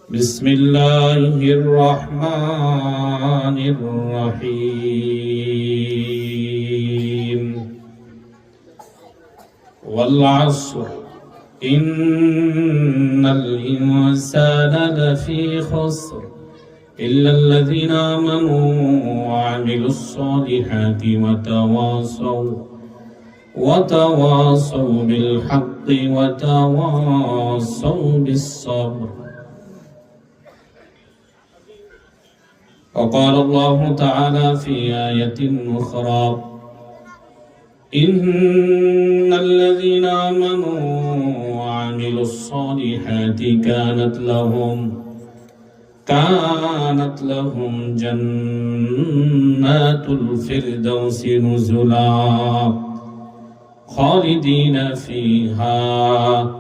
بسم الله الرحمن الرحيم والعصر إن الإنسان لفي خسر إلا الذين آمنوا وعملوا الصالحات وتواصوا بالحق وتواصوا بالصبر. وقال الله تعالى في آية أخرى: إن الذين آمنوا وعملوا الصالحات كانت لهم جنات الفردوس نزلا خالدين فيها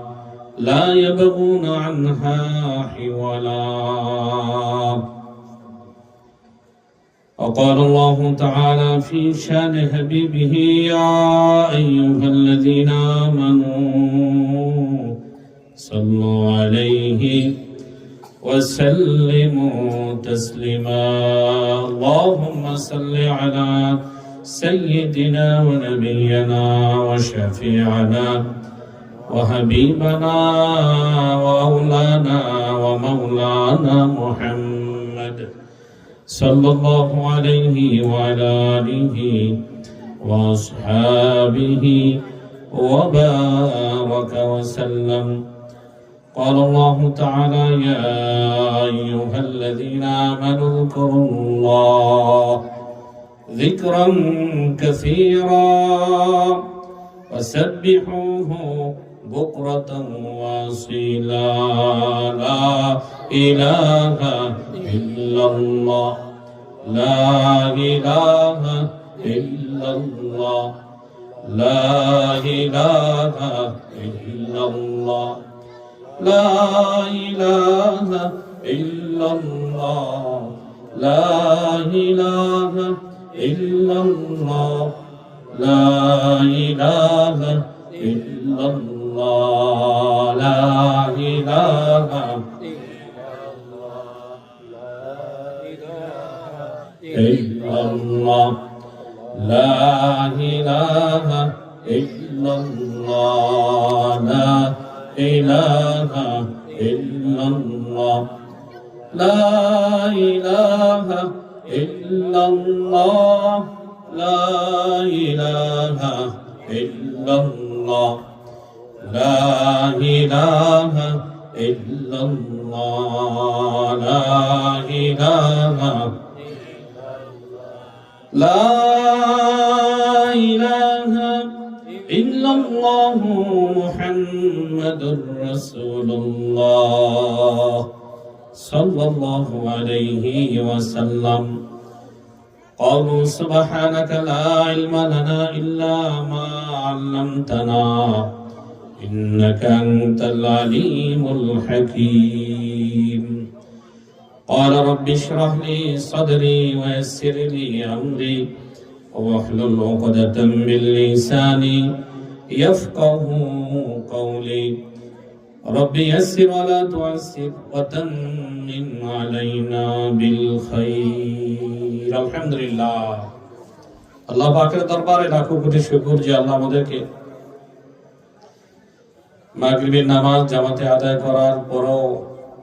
لا يبغون عنها حولا. وقال الله تعالى في شان حبيبه: يا أيها الذين آمنوا صلوا عليه وسلموا تسليما. اللهم صل على سيدنا ونبينا وشفيعنا وحبيبنا وأولانا ومولانا محمد صلى الله عليه وعلى آله وأصحابه وبارك وسلم. قال الله تعالى: يا أيها الذين آمنوا اذكروا الله ذكرا كثيرا وسبحوه بكرة وأصيلا. لا إله إلا الله لا إله إلا الله لا إله إلا الله لا إله إلا الله لا إله إلا الله لا إله إلا الله لا إله إلا الله لا إله إلا الله لا إله إلا الله لا إله إلا الله لا إله إلا الله لا إله إلا الله لا إله لا إله إلا الله محمد رسول الله صلى الله عليه وسلم. قالوا: سبحانك لا علم لنا إلا ما علمتنا إنك أنت العليم الحكيم. قال: رب اشرح لي صدري ويسر لي أمري واحلل عقدة من لساني يفقه قولي. رب يسر ولا تعسر وتمم علينا بالخير. আলহামদুলিল্লাহ, আল্লাহ পাকের দরবারে লাখো কোটি শুকর যে আল্লাহ আমাদেরকে মাগরিবের নামাজ জামাতে আদায় করার পরও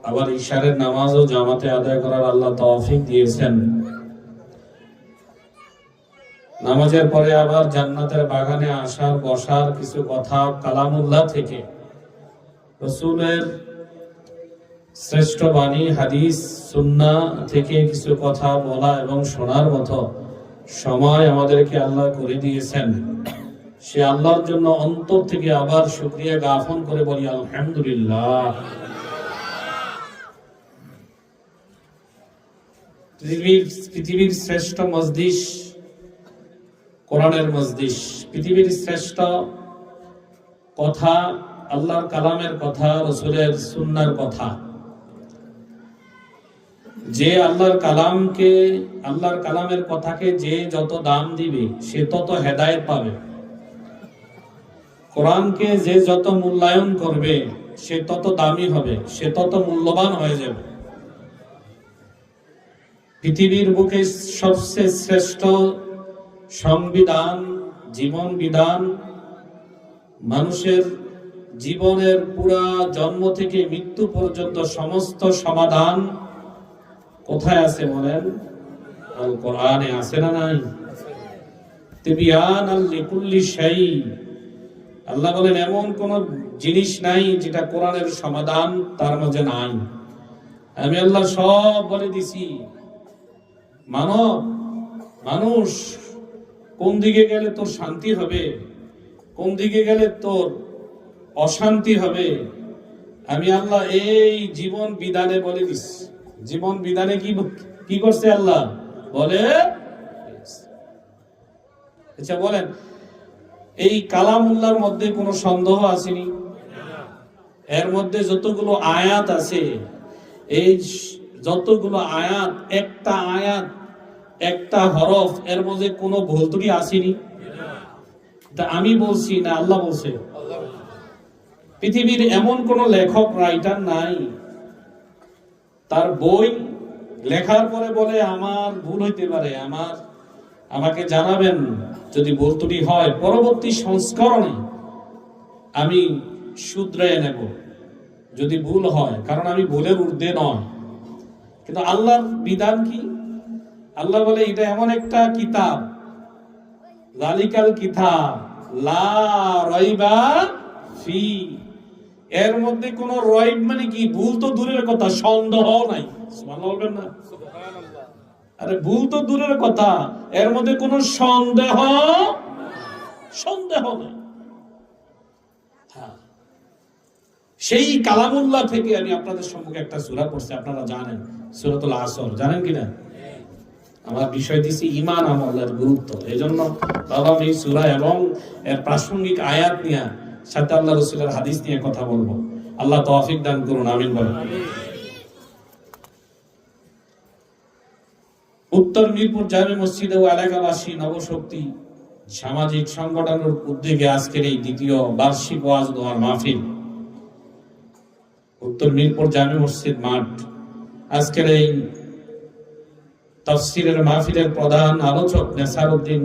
আবার ইশারের নামাজও জামাতে আদায় করার আল্লাহ তৌফিক দিয়েছেন। নামাজের পরে আবার জান্নাতের বাগানে আসার বসার কিছু কথা কালামুল্লাহ থেকে, রাসূলের শ্রেষ্ঠ বাণী হাদিস সুন্নাহ থেকে কিছু কথা বলা এবং শোনার মতো সময় আমাদেরকে আল্লাহ করে দিয়েছেন। সে আল্লাহর জন্য অন্তর থেকে আবার শুকরিয়া জ্ঞাপন করে বলি আলহামদুলিল্লাহ। পৃথিবীর শ্রেষ্ঠ মজলিস কোরআনের মজলিস, পৃথিবীর শ্রেষ্ঠ কথা আল্লাহর কালামের কথা, রাসূলের সুন্নাহর কথা। যে আল্লাহর কালামের কথাকে যে যত দাম দিবে সে তত হেদায়েত পাবে। কোরআনকে যে যত মূল্যায়ন করবে সে তত দামি হবে, সে তত মূল্যবান হয়ে যাবে। পৃথিবীর বুকে সবচেয়ে শ্রেষ্ঠ সংবিধান, জীবন বিধান, মানুষের জীবনের পুরা জন্ম থেকে মৃত্যু পর্যন্ত সমস্ত সমাধান কোথায় আছে বলেন? আল কোরআনে আছে না নাই? তিবিয়ানাল লিকুল্লি শাই। আল্লাহ বলেন এমন কোন জিনিস নাই যেটা কোরআনের সমাধান তার মাঝে নাই। আমি আল্লাহ সব বলে দিছি। মানুষ কোন দিকে গেলে তোর শান্তি হবে, কোন দিকে গেলে তোর অশান্তি হবে, আমি আল্লাহ এই জীবন বিধানে বলে দিছি। জীবন বিধানে কি করছে আল্লাহ বলে? আচ্ছা বলেন, এই কালামুল্লাহর মধ্যে কোনো সন্দেহ আসেনি? এর মধ্যে যতগুলো আয়াত আছে, এই যতগুলো আয়াত, একটা হরফ, এর মধ্যে কোনো ভুল ত্রুটি আসেনি? আমি বলছি না, আল্লাহ বলছে। পৃথিবীর এমন কোন লেখক, রাইটার নাই তার বই লেখার পরে বলে আমার ভুল হইতে পারে, আমাকে জানাবেন যদি ভুল ত্রুটি হয়, পরবর্তী সংস্করণে আমি শুধরে নেব যদি ভুল হয়, কারণ আমি ভুলের ঊর্ধ্বে নয়। কিন্তু আল্লাহর বিধান কি? আল্লাহ বলে এটা এমন একটা কিতাব, যালিকাল কিতাব লা রাইবা ফি। এর মধ্যে কোন রাইব মানে কি? ভুল তো দূরের কথা, সন্দেহ নাই। সুবহানাল্লাহ বলবেন না? আরে ভুল তো দূরের কথা, এর মধ্যে কোন সন্দেহ নাই। সেই কালামুল্লাহ থেকে আমি আপনাদের সম্মুখে একটা সূরা পড়ছি, আপনারা জানেন, সূরাতুল আসর। জানেন কিনা? আমার বিষয় দিছি ঈমান আমলের গুরুত্ব। এজন্য বাবা এই সূরা এবং এর প্রাসঙ্গিক আয়াত নিয়ে, সাথে আল্লাহ রাসূলের হাদিস নিয়ে কথা বলবো। আল্লাহ তৌফিক দান করুন, আমিন বলেন। উত্তর মিরপুর জামে মসজিদে ও এলাকাবাসী নবশক্তি সামাজিক সংগঠনের উদ্যোগে আজকের এই দ্বিতীয় বার্ষিক ওয়াজ দোয়ার মাহফিল, উত্তর মিরপুর জামে মসজিদ মাঠ। আজকের এই তাফসীরের মাহফিলের প্রধান আলোচক নেসারউদ্দিন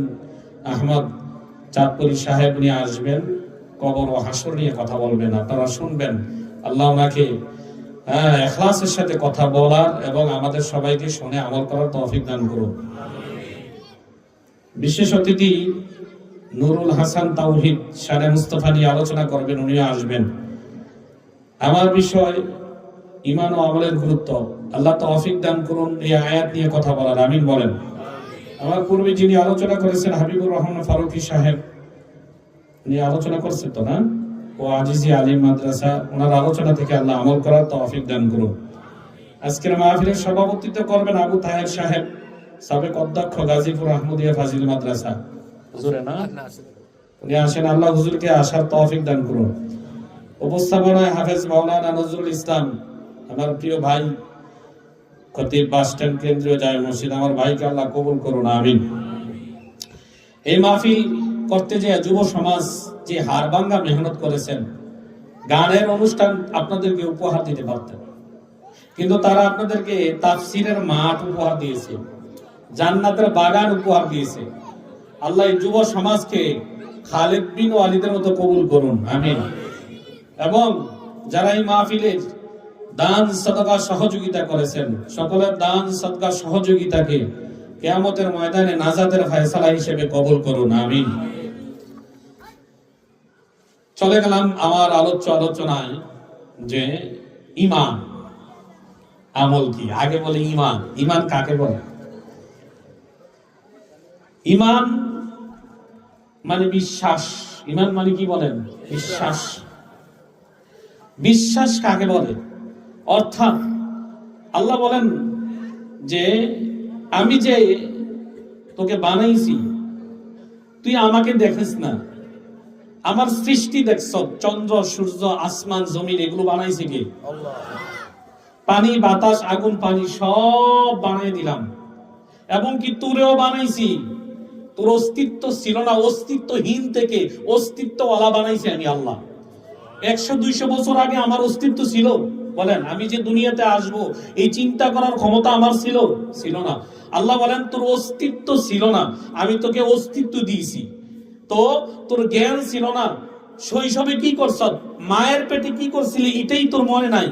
আহমদ চাঁদপুরি সাহেব নিয়ে আসবেন, কবর ও হাসর নিয়ে কথা বলবেন। আপনারা শুনবেন। আল্লাহ ওনাকে ইখলাসের সাথে কথা বলার এবং আমাদের সবাইকে শুনে আমল করার তৌফিক দান করুন। বিশেষ অতিথি নুরুল হাসান তাওহীদ শানে মুস্তাফা নিয়ে আলোচনা করবেন, উনিও আসবেন। আমার বিষয় ঈমান ও আমলের গুরুত্ব। আল্লাহ তৌফিক দান করুন এই আয়াত নিয়ে কথা বলার, আমিন বলেন। আমার পূর্বে যিনি আলোচনা করেছেন হাবিবুর রহমান ফারুকী সাহেব, উনি আলোচনা করছেন তো না, ও আজিজি আলিম মাদ্রাসা, ওনার আলোচনা থেকে আল্লাহ আমল করার তৌফিক দান করুন। আজকের মাহফিলের সভাপতিত্ব করবেন আবু তাহের সাহেব, সাবেক অধ্যক্ষ গাজীপুর আহমদিয়া ফাজিল মাদ্রাসা। হুজুরে না, উনি আসেন, আল্লাহ হুজুরকে আসার তৌফিক দান করুন। উপস্থাপনায় হাফেজ মাওলানা নজরুল ইসলাম, আমার প্রিয় ভাই, খতিব বাস স্ট্যান্ড কেন্দ্রীয় জামে মসজিদ, আমার ভাইকে আল্লাহ কবুল করুন, আমিন। এই মাহফিল করতে যে যুব সমাজ যে হাড়ভাঙ্গা মেহনত করেছেন, গানের অনুষ্ঠান আপনাদেরকে উপহার দিতে পারতেন, কিন্তু তারা আপনাদেরকে তাফসীরের মাঠ উপহার দিয়েছে, জান্নাতের বাগান উপহার দিয়েছে। আল্লাহ এই যুব সমাজকে খালেদ বিন ওয়ালিদের মতো কবুল করুন, আমিন। এবং যারা এই মাহফিলের দান সাদকা সহযোগিতা করেছেন, সকলের দান সাদকা সহযোগিতাকে কিয়ামতের ময়দানে নাজাতের ফয়সালা হিসেবে কবুল করুন, আমিন। চলে গেলাম আমার আলোচনায় যে ঈমান আমল কি। আগে বলে ঈমান। ঈমান কাকে বলে? ঈমান মানে বিশ্বাস। ঈমান মানে কি বলেন? বিশ্বাস। বিশ্বাস কাকে বলে? অর্থাৎ আল্লাহ বলেন যে আমি যে তোকে বানাইছি, তুই আমাকে দেখিস না, আমার সৃষ্টি দেখছ, চন্দ্র সূর্য আসমান জমিন এগুলো বানাইছে কে? আল্লাহ। পানি বাতাস আগুন পানি সব বানাই দিলাম, এবং কি তোরেও বানাইছি। তোর অস্তিত্ব ছিল না, অস্তিত্বহীন থেকে অস্তিত্বওয়ালা বানাইছি আমি আল্লাহ। 100-200 বছর আগে আমার অস্তিত্ব ছিল? বলেন, আমি যে দুনিয়াতে আসব এই চিন্তা করার ক্ষমতা আমার ছিল না। আল্লাহ বলেন তোর অস্তিত্ব ছিল না, আমি তোকে অস্তিত্ব দিয়েছি। তো তোর জ্ঞান ছিল না, শৈশবে কি করছ, মায়ের পেটে কি করছিলি এটাই তোর মনে নাই।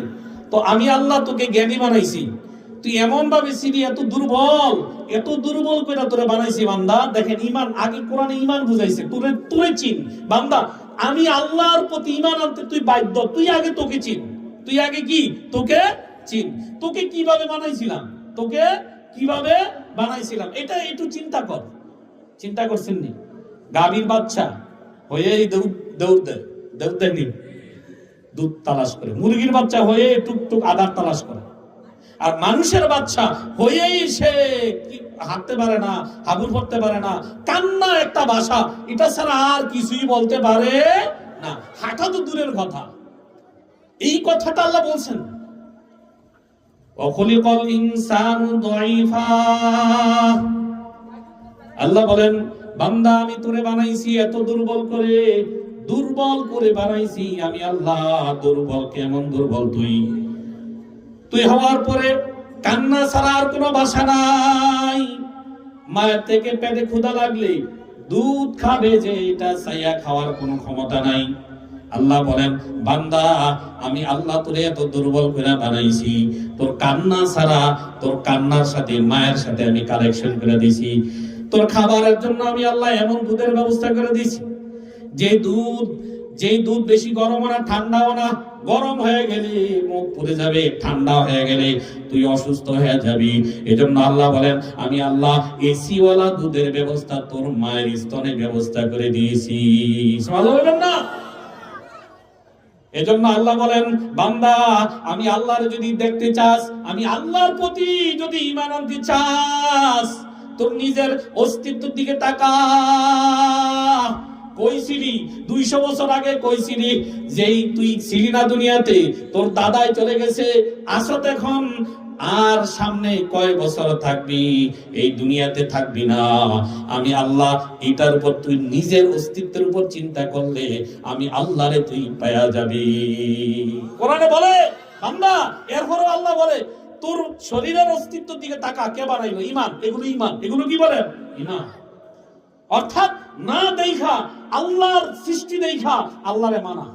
তো আমি আল্লাহ তোকে জ্ঞানী বানাইছি, তুই এমন ভাবে ছিলি এত দুর্বল করে তোরে বানাইছি বান্দা। দেখেন ইমান, আগে কোরআনে ইমান বুঝাইছে, তোরে চিন বান্দা। আমি আল্লাহর প্রতি ইমান আনতে তুই বাধ্য, তুই আগে তোকে চিন। তুই আগে কি তোকে চিন। তোকে কিভাবে বানাইছিলাম এটা একটু চিন্তা কর। চিন্তা করছেন নি? গাভীর বাচ্চা হয়ে দৌড় দেয়নি, দুধ তালাশ করে। মুরগির বাচ্চা হয়ে টুকটুক আদার তালাশ করে। আর মানুষের বাচ্চা হয়েই সে হাঁটতে পারে না, হাবুর পড়তে পারে না, কান্না একটা ভাষা, এটা ছাড়া আর কিছুই বলতে পারে না। হাঁটা তো দূরের কথা, এই কথাটা আল্লাহ বলছেন। ওয়াখুলিকাল ইনসানু দাঈফা, আল্লাহ বলেন বান্দা আমি তোরে বানাইছি এত দুর্বল করে বানাইছি আমি আল্লাহ। দুর্বল, কেমন দুর্বল তুই হওয়ার পরে কান্না ছাড়া আর কোনো ভাষা নাই। মায়ের থেকে পেটে ক্ষুধা লাগলে দুধ খাবে যে, এটা চাইয়া খাওয়ার কোনো ক্ষমতা নাই। আল্লাহ বলেন বান্দা আমি আল্লাহ তোরে এত দুর্বল করে বানাইছি, তোর কান্না ছাড়া, তোর কান্নার সাথে মায়ের সাথে আমি কালেকশন করে দিছি। তোর খাবারের জন্য আমি আল্লাহ এমন দুধের ব্যবস্থা করে দিছি, যেই দুধ বেশি গরম না ঠান্ডাও না। গরম হয়ে গেলে মুখ পুড়ে যাবে, ঠান্ডা হয়ে গেলে তুই অসুস্থ হয়ে যাবি। এজন্য আল্লাহ বলেন আমি আল্লাহ এসিওয়ালা দুধের ব্যবস্থা তোর মায়ের স্তনে ব্যবস্থা করে দিয়েছি। বলবেন না? এজন্য আল্লাহ বলেন বান্দা আমি আল্লাহর যদি দেখতে চাস, আমি আল্লাহর প্রতি যদি ঈমান আনতে চাস, তোর নিজের অস্তিত্বের দিকে তাকা। কইছিলি 200 বছর আগে কইছিলি যেই তুই ছিলি না দুনিয়াতে, তোর দাদাই চলে গেছে, আসত এখন আর সামনে কয় বছর থাকবি, এই দুনিয়াতে থাকবি না। আমি আল্লাহ এটার উপর তুই নিজের অস্তিত্বের উপর চিন্তা করলে আমি আল্লাহরে তুই পাওয়া যাবি। কোরআনে বলে বান্দা, এরপরও আল্লাহ বলে তোর শরীরের অস্তিত্বের দিকে তাকা, কে বানাইলো? ঈমান। এগুলো কি বলেন? ঈমান। অর্থাৎ না দেখা আল্লাহর সৃষ্টি দেখা আল্লাহরে মানা,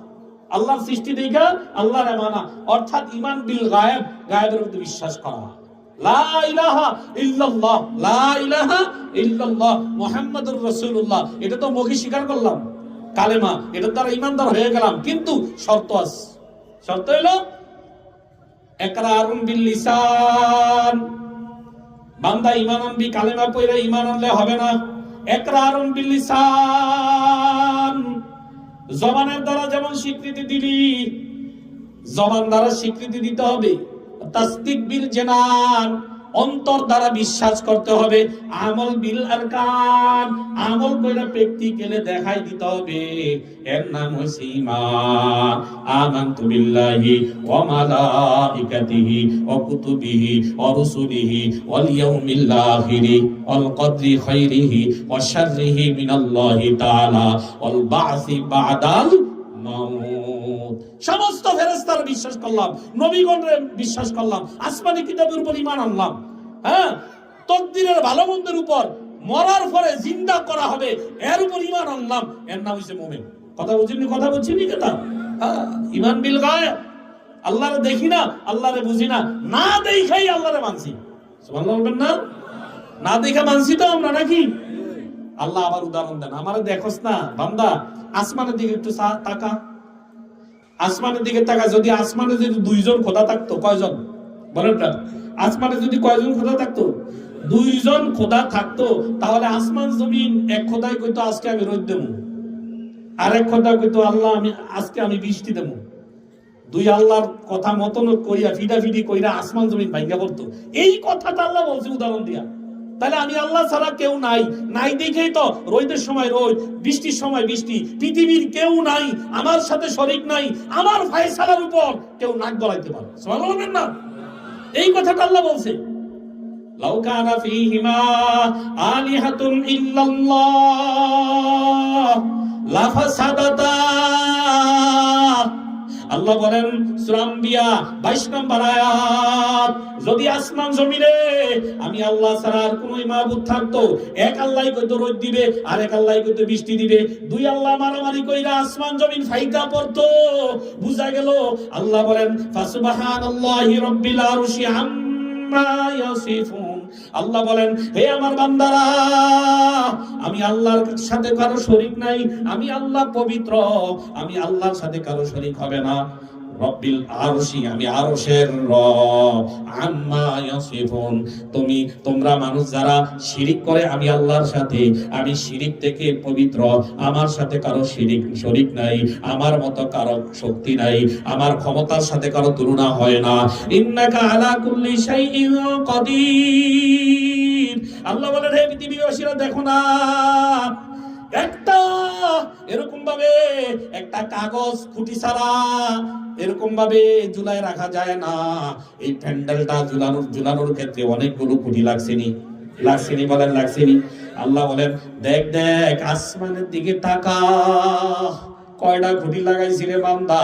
আল্লাহর সৃষ্টি দেখা আল্লাহরে মানা, অর্থাৎ ঈমান বিল গায়েব, গায়েবের উপর বিশ্বাস করা। লা ইলাহা ইল্লাল্লাহ, লা ইলাহা ইল্লাল্লাহ মুহাম্মাদুর রাসূলুল্লাহ, এটা তো মুখে স্বীকার করলাম কালেমা, এটার দ্বারা ঈমানদার হয়ে গেলাম। কিন্তু শর্ত আছে। শর্ত হলো ইকরারুন বিল লিসান। বান্দা ঈমান আনবি, কালেমা পড়ে ঈমান আনলে হবে না। ইকরারুন বিল লিসান, জবানের দ্বারা যেমন স্বীকৃতি দিবি, জবান দ্বারা স্বীকৃতি দিতে হবে। তাসদিক বিল জানান, অন্তর দ্বারা বিশ্বাস করতে হবে। আমল বিল আরকান, আমল কইরা প্র্যাকটিক্যালে দেখাই দিতে হবে। এর নাম হইছে ঈমান। আমানতু বিল্লাহি ওয়া মালাইকাতিহি ওয়া কুতুবিহি ওয়া রুসুলিহি ওয়াল ইয়াউমিল আখিরি ওয়াল কদরি খাইরিহি ওয়া শাররিহি মিনাল্লাহি তাআলা ওয়াল বা'সি বা'দাল মাউত। সমস্ত ফেরেশতার বিশ্বাস করলাম, নবীগণের বিশ্বাস করলাম, আসমানি কিতাবের উপর ঈমান আনলাম। হ্যাঁ, তকদিরের ভালো মন্দের উপর, মরার পরে জিন্দা করা হবে এর উপর ঈমান আনলাম। এর নাম হইছে মুমিন। কথা বুঝিনি কথা? হ্যাঁ, ঈমান বিল গায়ব। আল্লাহরে দেখি না, আল্লাহরে বুঝি না, না দেখাই আল্লাহরে মানছি। সুবহানাল্লাহ বলবেন না? না দেখা মানছি তো আমরা নাকি? আল্লাহ আবার উদাহরণ দেন, আমারে দেখোস না বান্দা, আসমানের দিকে একটু তাকা। আসমানের দিকে তাকা। যদি আসমানে যদি 2 জন খোদা থাকতো, কয়জন বলেন না? আসমানে যদি কয়জন খোদা থাকতো? 2 জন খোদা থাকতো, তাহলে আসমান জমিন এক খোদাই কইতো আজকে আমি রোদ দেবো, আরেক খোদা কইতো আল্লাহ আজকে আমি বৃষ্টি দেবো। 2 আল্লাহর কথা মতন কইয়া ফিডাফিডি কইরা আসমান জমিন ভাঙ্গা পড়তো। এই কথাটা আল্লাহ বলছে উদাহরণ দিয়া। তাহলে আমি আল্লাহ ছাড়া কেউ নাই দেখেই তো রোদের সময় রোদ, বৃষ্টির সময় বৃষ্টি। পৃথিবীর কেউ নাই, আমার সাথে শরীক নাই, আমার ফয়সালার উপর কেউ নাক গলাইতে পারে। সুবহানাল্লাহ না? এই কথাটা আল্লাহ বলছে। লাউ কানা ফীহিমা আলিহাতুন ইল্লাল্লাহ লাফাসাদাতা, আল্লাহ বলেন সূরা আম্বিয়া 22 নম্বর আয়াত, যদি আসমান জমিনে আমি আল্লাহ ছাড়া আর কোনো মাবুদ থাকতো, এক আল্লাহই কইতো রোদ দিবে, আর এক আল্লাহই কইতো বৃষ্টি দিবে, দুই আল্লাহ মারামারি কইরা আসমান জমিন ফাইদা পড়তো, বুঝা গেল আল্লাহ বলেন ফাসুবহানাল্লাহি রাব্বিল আরশি আম্মা ইয়াসিফুন। আল্লাহ বলেন হে আমার বান্দারা, আমি আল্লাহর সাথে কারো শরীক নাই, আমি আল্লাহ পবিত্র, আমি আল্লাহর সাথে কারো শরীক হবে না। রব্বিল আরশি, আমি আরশের রব, আম্মা ইয়াসিফুন, তোমরা মানুষ যারা শিরিক করে আমি আল্লাহর সাথে, আমি শিরিক থেকে পবিত্র, আমার সাথে কারো শরীক নাই, আমার মতো কারো শক্তি নাই, আমার ক্ষমতার সাথে কারো তুলনা হয় না। ইন্নাকা আলা কুল্লি শাইইন কাদির। আল্লাহ বলেন হে পৃথিবীবাসীরা, দেখো না একটা এরকম ভাবে একটা কাগজ খুঁটি ছাড়া এরকম ভাবে ঝুলায় রাখা যায় না। এই প্যান্ডেলটা ঝুলানোর ক্ষেত্রে অনেকগুলো খুঁটি লাগছেনি বলেন, লাগছেনি? আল্লাহ বলেন দেখ আসমানের দিকে তাকা, কয়টা খুঁটি লাগাইছি রে বান্দা,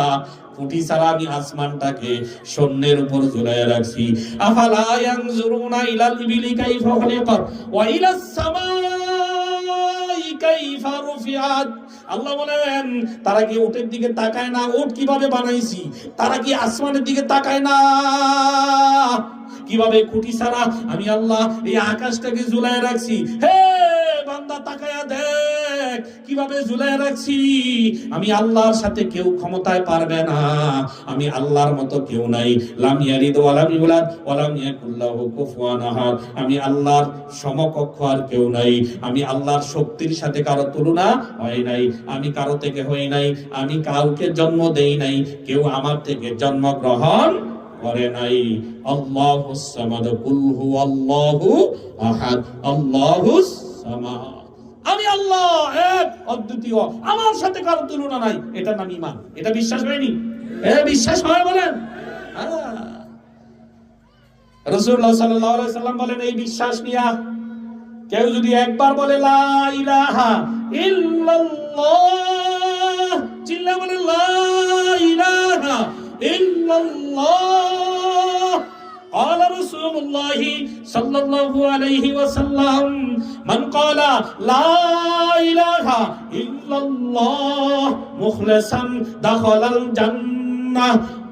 খুঁটি ছাড়া আমি আসমানটাকে শূন্যের উপর ঝুলায় রাখছি। আফালা ইয়ানজুরুনা ইলাল ইবিলি কাইফা খুলিকাত ওয়া ইলাস সামাই কাইফা রুফিআত। আল্লাহ বলেন তারা কি উটের দিকে তাকায় না, উট কিভাবে বানাইছি? তারা কি আসমানের দিকে তাকায় না, কিভাবে খুঁটি ছাড়া আমি আল্লাহ এই আকাশটাকে ঝুলায় রাখছি? হে বান্দা তাকায়া দেখ কিভাবে ঝুলায় রাখছি। আমি আল্লাহর সাথে কেউ ক্ষমতায় পারবে না, আমি আল্লাহর মতো কেউ নাই। লাম ইয়ালিদ ওয়া লাম ইউলাদ ওয়া লাম ইয়াকুল লাহু কুফুয়ান আহাদ। আমি আল্লাহর সমকক্ষ আর কেউ নাই, আমি আল্লাহর শক্তির সাথে কারো তুলনা হয় নাই, আমি কারো থেকে হই নাই, আমি কাউকে জন্ম দেই নাই, কেউ আমার থেকে জন্মগ্রহণ করে নাই। আল্লাহুস সামাদ, কুল হুয়াল্লাহু আহাদ, আল্লাহুস সামাদ। আমি আল্লাহ এক, অদ্বিতীয়, আমার সাথে কারো তুলনা নাই। এটার নাম ঈমান। এটা বিশ্বাস হয়নি? বিশ্বাস হয় বলেন। রাসূলুল্লাহ সাল্লাল্লাহু আলাইহি সাল্লাম বলেন এই বিশ্বাস নিয়া কেউ যদি একবার বলে লা ইলাহা ইল্লাল্লাহ, চিল্লা বলে লা ইলাহা ইল্লাল্লাহ, قال رسول الله صلى الله عليه وسلم من قال لا إله إلا الله مخلصا دخل الجنة।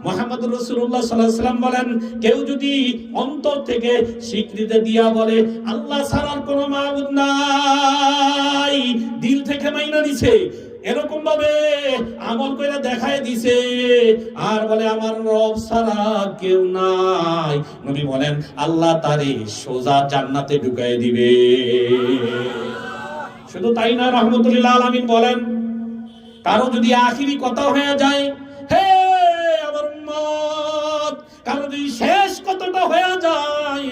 মুহাম্মদ রাসূলুল্লাহ সাল্লাল্লাহু আলাইহি ওয়াসাল্লাম বলেন কেউ যদি অন্তর থেকে স্বীকৃতি দিয়া বলে আল্লাহ ছাড়া কোনো মাবুদ নাই, দিল থেকে মাইনা নিছে, এরকম ভাবে আমল করে দেখায় দিছে, আর বলে আমার রব ছাড়া কেউ নাই, নবী বলেন আল্লাহ তারে সোজা জান্নাতে ঢুকায় দিবে। শুধু তাই না, রাহমাতুল আলামিন বলেন কারো যদি আখিরি কথা হয়ে যায়, হে আমার উম্মত, কারো যদি শেষ কথাটা হয়ে যায়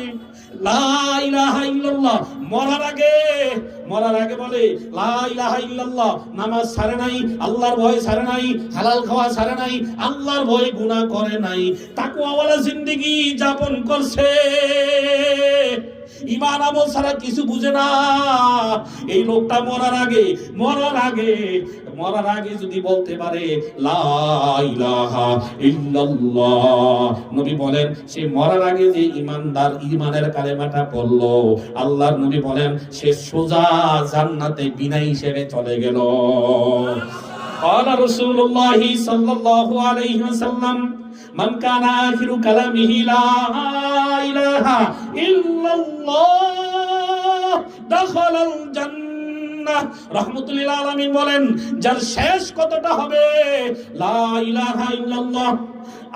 লা ইলাহা ইল্লাল্লাহ, মরার আগে বলে লা ইলাহা ইল্লাল্লাহ, নামাজ ছাড়ে নাই, আল্লাহর ভয় ছাড়ে নাই, হালাল খাওয়া ছাড়ে নাই, আল্লাহর ভয় গুনাহ করে নাই, তাকওয়াওয়ালা জিন্দেগি যাপন করছে, ঈমান আমল ছাড়া কিছু বুঝে না, এই লোকটা মরার আগে যদি বলতে পারে লা ইলাহা ইল্লাল্লাহ, নবী বলেন সে মরার আগে যে ঈমানদার ঈমানের কালেমাটা পড়লো, আল্লাহর নবী বলেন সে সোজা জান্নাতে বিনা হিসেবে চলে গেল। قال رسول الله صلى الله عليه وسلم من كان آخر كلامه لا إله إلا الله دخل الجنة। রাহমাতুল লিল আলামিন বলেন যার শেষ কথাটা হবে লা ইলাহা ইল্লাল্লাহ,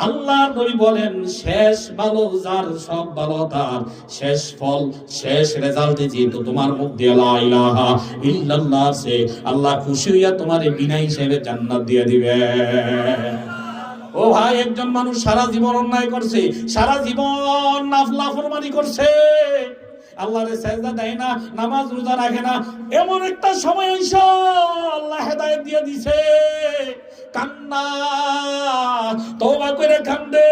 আল্লাহ নবী বলেন শেষ ভালো যার, সব ভালো তার, শেষ ফল শেষ রেজাল্টে যেহেতু তোমার মুখ দিয়ে লা ইলাহা ইল্লাল্লাহ আছে, আল্লাহ খুশি হইয়া তোমার বিনা হিসেবে জান্নাত দিয়ে দিবে। ও ভাই, একজন মানুষ সারা জীবন অন্যায় করছে, সারা জীবন নাফরমানি করছে, আল্লাহরে সেজদা দেয় না, নামাজ রোজা রাখে না, এমন একটা সময় এসে আল্লাহ হেদায়েত দিয়ে দিছে, কান্না তওবা করে কান্দে,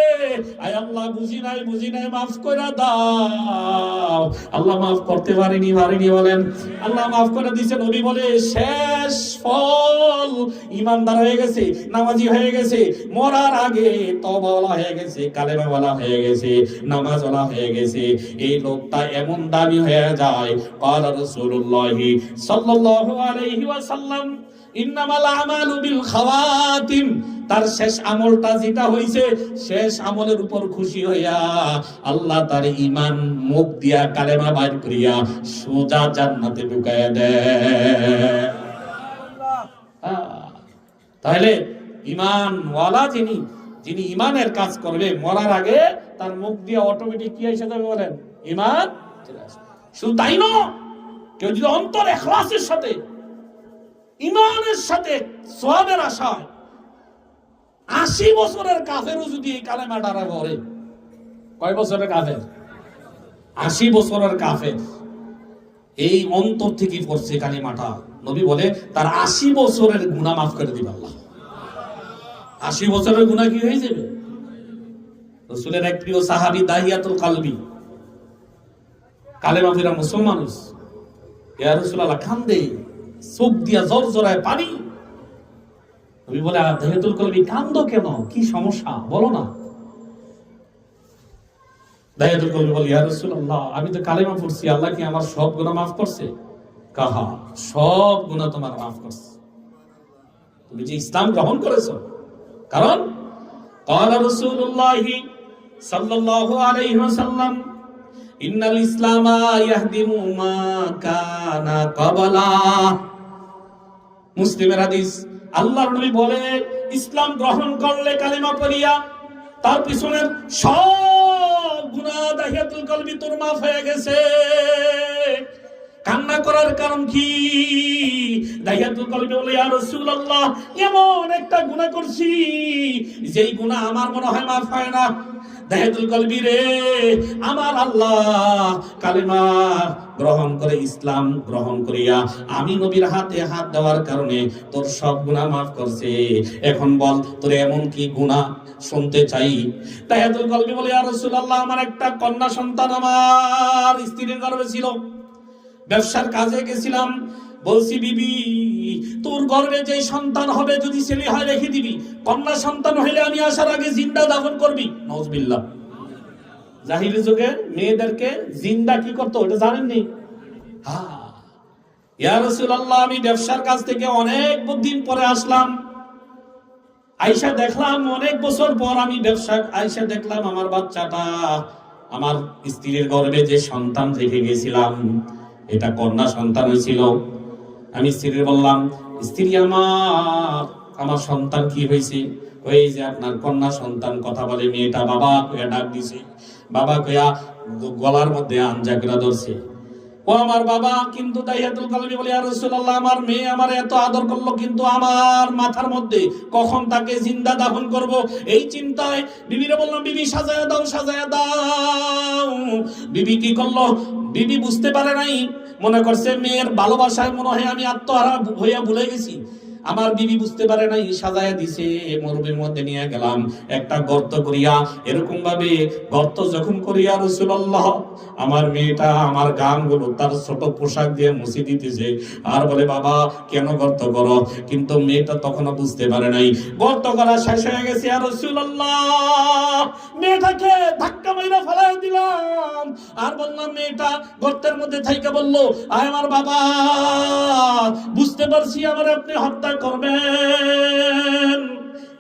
আয় আল্লাহ বুঝি নাই মাফ করে দাও। আল্লাহ মাফ করতে পারেনি বলেন, আল্লাহ মাফ করে দিছে। নবী বলে শেষ ফল ইমানদার হয়ে গেছে, নামাজি হয়ে গেছে, মরার আগে তওবাওয়ালা হয়ে গেছে, কালেমাওয়ালা হয়ে গেছে, নামাজওয়ালা হয়ে গেছে, এই লোকটা এমন দামি হয়ে যায়। ক্বালা রাসূলুল্লাহি সাল্লাল্লাহু আলাইহি ওয়াসাল্লাম ইন্নামাল আমালু বিল খাওয়াতিম, তার শেষ আমলটা যেটা হইছে, শেষ আমলের উপর খুশি হইয়া আল্লাহ তার ঈমান মুখ দিয়া কালেমা বাইর করিয়া সোজা জান্নাতে ঢুকায়া দেয়। তাহলে ঈমানওয়ালা যিনি ঈমানের কাজ করবে, মরার আগে তার মুখ দিয়ে অটোমেটিক কি এসে যাবে বলেন? ঈমান চলে আসবে। শুধু তাই নয়, কেউ যদি অন্তর ইখলাসের সাথে, ঈমানের সাথে, সওয়াবের আশায় 80 বছরের কাফেরও যদি এই কালেমাটা পড়ে, কয় বছরের কাফের? 80 বছরের কাফের এই অন্তর থেকে পড়ছে কালিমাটা, নবী বলে তার 80 বছরের গুনাহ মাফ করে দিবে আল্লাহ। 80 বছরের গুনাহ কি হয়ে যাবে? রাসূলের এক প্রিয় সাহাবী দাহিয়াতুল কলবি কালেমা পড়া মুসলমান, ইয়া রাসূলুল্লাহ কান্দে, চোখ দিয়া জড়জড়ায় পানি। নবী বলে দাহিয়াতুল কলবি কান্দো কেন, কি সমস্যা বলো না? দাহিয়াতুল কলবি বলে ইয়া রাসূলুল্লাহ আমি তো কালেমা পড়ছি, আল্লাহ কি আমার সব গুনাহ মাফ করছে? কাহা সব গুনাহ তোমার মাফ করছে, তুমি যে ইসলাম গ্রহণ করেছো। কারণ ক্বালা রাসূলুল্লাহি সাল্লাল্লাহু আলাইহি ওয়াসাল্লাম ইন্নাল ইসলামা ইয়াহদিমু মা কানা ক্বাবলা। মুসলিমের হাদিস, আল্লাহর নবী বলে ইসলাম গ্রহণ করলে কালেমা পড়িয়া তার পিছনের সব গুনাহ দাহিয়াতুল কলবি তোর মাফ হয়ে গেছে। কান্না করার কারণ কি? দাহিয়াতুল কলবি বলে ইয়া রাসূলুল্লাহ এমন একটা গুনাহ করছি যেই গুনাহ আমার মনে হয় মাফ হয় না। দাহিয়াতুল কলবি রে, আমার আল্লাহ কালেমা গ্রহণ করে, ইসলাম গ্রহণ করিয়া আমি নবীর হাতে হাত দেওয়ার কারণে তোর সব গুনাহ মাফ করছে। এখন বল তোর এমন কি গুনাহ শুনতে চাই। দাহিয়াতুল কলবি বলে ইয়া রাসূলুল্লাহ আমার একটা কন্যা সন্তান আমার স্ত্রীর গর্ভে ছিল, ব্যবসার কাজে গেছিলাম, বলছি বিবি তোর গর্ভে যে সন্তান হবে যদি ছেলে হয় রেখে দিবি, কন্যা সন্তান হইলে আমি আসার আগে জিন্দা দাফন করবি। নাউজুবিল্লাহ। জাহিলি যুগে মেয়েদেরকে জিন্দা কি করতো এটা জানেননি? ইয়া রাসূলুল্লাহ আমি ব্যবসার কাজ থেকে অনেক দিন পরে আসলাম, আয়েশা দেখলাম অনেক বছর পর আমি ব্যবসা আয়েশা দেখলাম আমার বাচ্চাটা, আমার স্ত্রীর গর্ভে যে সন্তান রেখে গেছিলাম এটা কন্যা সন্তান হয়েছিল। আমি স্ত্রীর বললাম, স্ত্রী আমার সন্তান কি হয়েছে? ওই যে আপনার কন্যা সন্তান কথা বলে, মেয়েটা বাবা কইয়া ডাক দিছে, বাবা কইয়া গলার মধ্যে আঞ্জা করে ধরছে, ও আমার বাবা। কিন্তু দাহিয়াতুল কলবি বলে ইয়া রাসূলুল্লাহ আমার মেয়ে আমার এত আদর করলো, কিন্তু আমার মাথার মধ্যে কখন তাকে জিন্দা দাফন করব এই চিন্তায় বিবিরে বললাম বিবি সাজায়া দাও। বিবি কি করলো? বিবি বুঝতে পারে নাই, মনে করছে মেয়ের ভালোবাসায় মনে হয় আমি আত্মহারা হইয়া ভুলে গেছি। আমার বিবি বুঝতে পারে নাই, সাজায়া দিছে, মরুভূমির মধ্যে নিয়ে গেলাম, একটা গর্ত করিয়া, এরকম ভাবে গর্ত যখন করিয়া রাসূলুল্লাহ আমার মেয়েটা আমার গামগুলো তার ছোট পোশাক দিয়ে মুছে দিতেছে, আর বলে বাবা কেন গর্ত করো? কিন্তু মেয়েটা তখনও বুঝতে পারে নাই গর্ত করা শেষ হয়ে গেছে। আর রাসূলুল্লাহ মেয়েটাকে ধাক্কা মাইরা ফেলাই দিলাম, আর বললাম মেয়েটা গর্তের মধ্যে থাইকা বললো, আয় আমার বাবা বুঝতে পারছি আমার আপনি হত্যা করবেন,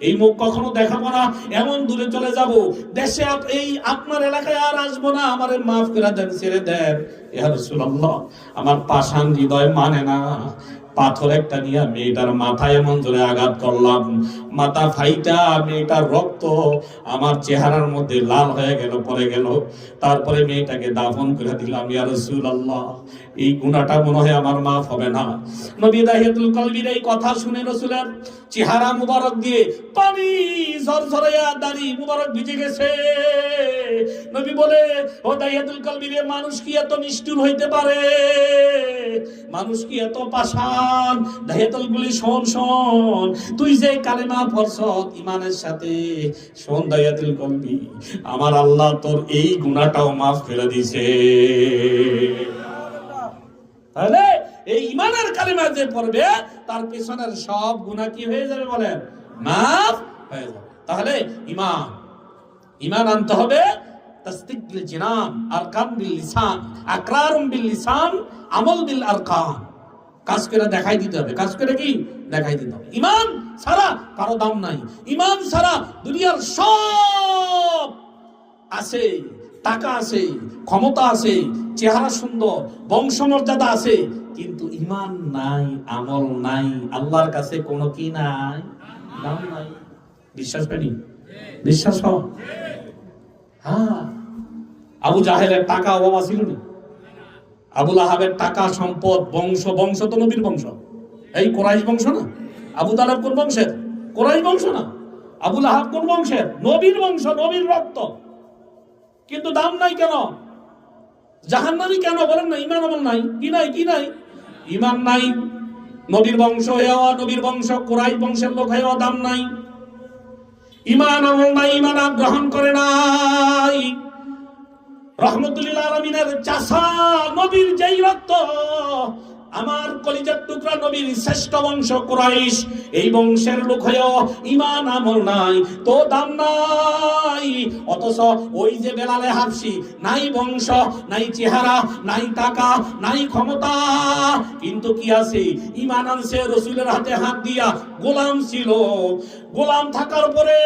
এই মুখ কখনো দেখাবো না, এমন দূরে চলে যাব, দেশে এই আপনার এলাকায় আর আসবো না, আমারে মাফ করে দেন, ছেড়ে দেন। ইয়া রাসূলুল্লাহ আমার পাষাণ হৃদয় মানে না, পাথর একটা নিয়ে মেয়েটার মাথায় এমন জোরে আঘাত করলাম, মাথা ফাইটা মেয়েটার রক্ত আমার চেহারার মধ্যে লাল হয়ে গেল, পড়ে গেল। তারপরে মেয়েটাকে দাফন করে দিলাম। ইয়া রাসূলুল্লাহ, এই গুনাহটা মনে হয় আমার মাফ হবে না। নবী দাহিয়াতুল কলবির এই কথা শুনে রাসূলের চেহারা মুবারক দিয়ে পানি ঝরঝরাইয়া দাড়ি মুবারক ভিজে গেছে। নবী বলে, ও দাহিয়াতুল কলবির, মানুষ কি এত নিষ্ঠুর হইতে পারে? মানুষ কি এত পাষাণ? দাহিয়াতুল কলবি, শোন শোন, তুই যে কালেমা পড়ছ ঈমানের সাথে, শোন দাহিয়াতুল কলবি, আমার আল্লাহ তোর এই গুনাহটাও মাফ করে দিয়েছে। তাহলে এই ঈমানের কালেমা যে পড়বে তার পেছনের সব গুনাহ কি হয়ে যাবে বলেন? মাফ হয়ে যাবে। তাহলে ঈমান আনতে হবে তাসদীক বিল জিনান, আরকান বিল লিসান, আকরারুম বিল লিসান, আমল বিল আরকান। কাজ করে দেখাই দিতে হবে। কাজ করে কি দেখাই দিতে হবে। ঈমান ছাড়া কারো দাম নাই। ঈমান ছাড়া দুনিয়ার সব আছে, টাকা আছে, ক্ষমতা আছে, চেহারা সুন্দর, বংশমর্যাদা আছে, কিন্তু ঈমান নাই, আমল নাই, আল্লাহর কাছে কোনো কি নাই, দাম নাই। বিশ্বাস করি? বিশ্বাস হয়? হ্যাঁ। আবু জাহেলের টাকা অভাব ছিল না? আবু লাহাবের টাকা সম্পদ, বংশ তো নবীর বংশ, এই কোরাইশ বংশ না? আবু তালেব কোন বংশের? কোরাইশ বংশ না? আবু লাহাব কোন বংশের? নবীর বংশ, নবীর রক্ত, কিন্তু দাম নাই কেন? জাহান্নামী কেন বলেন না? ঈমান আমল নাই। কি নাই? কি নাই? ঈমান নাই। নবীর বংশ হওয়া, নবীর বংশ কোরাইশ বংশের লোক হওয়া দাম নাই। ঈমান আমল নাই, ঈমান গ্রহণ করে নাই। রহমতুল্লিল আলামিনের চাচা নবীর যেই রক্ত, আমার কলিজার টুকরা নবীর শ্রেষ্ঠ বংশ কুরাইশ, এই বংশের লোক হয়েও ঈমান আমল নাই, তো দাম নাই। অথচ ওই যে বেলালে হাবশি, নাই বংশ, নাই চেহারা, নাই টাকা, নাই ক্ষমতা, কিন্তু কি আছে? ঈমান আনছে, রাসূলের হাতে হাত দিয়া গোলাম ছিল। গোলাম থাকার পরে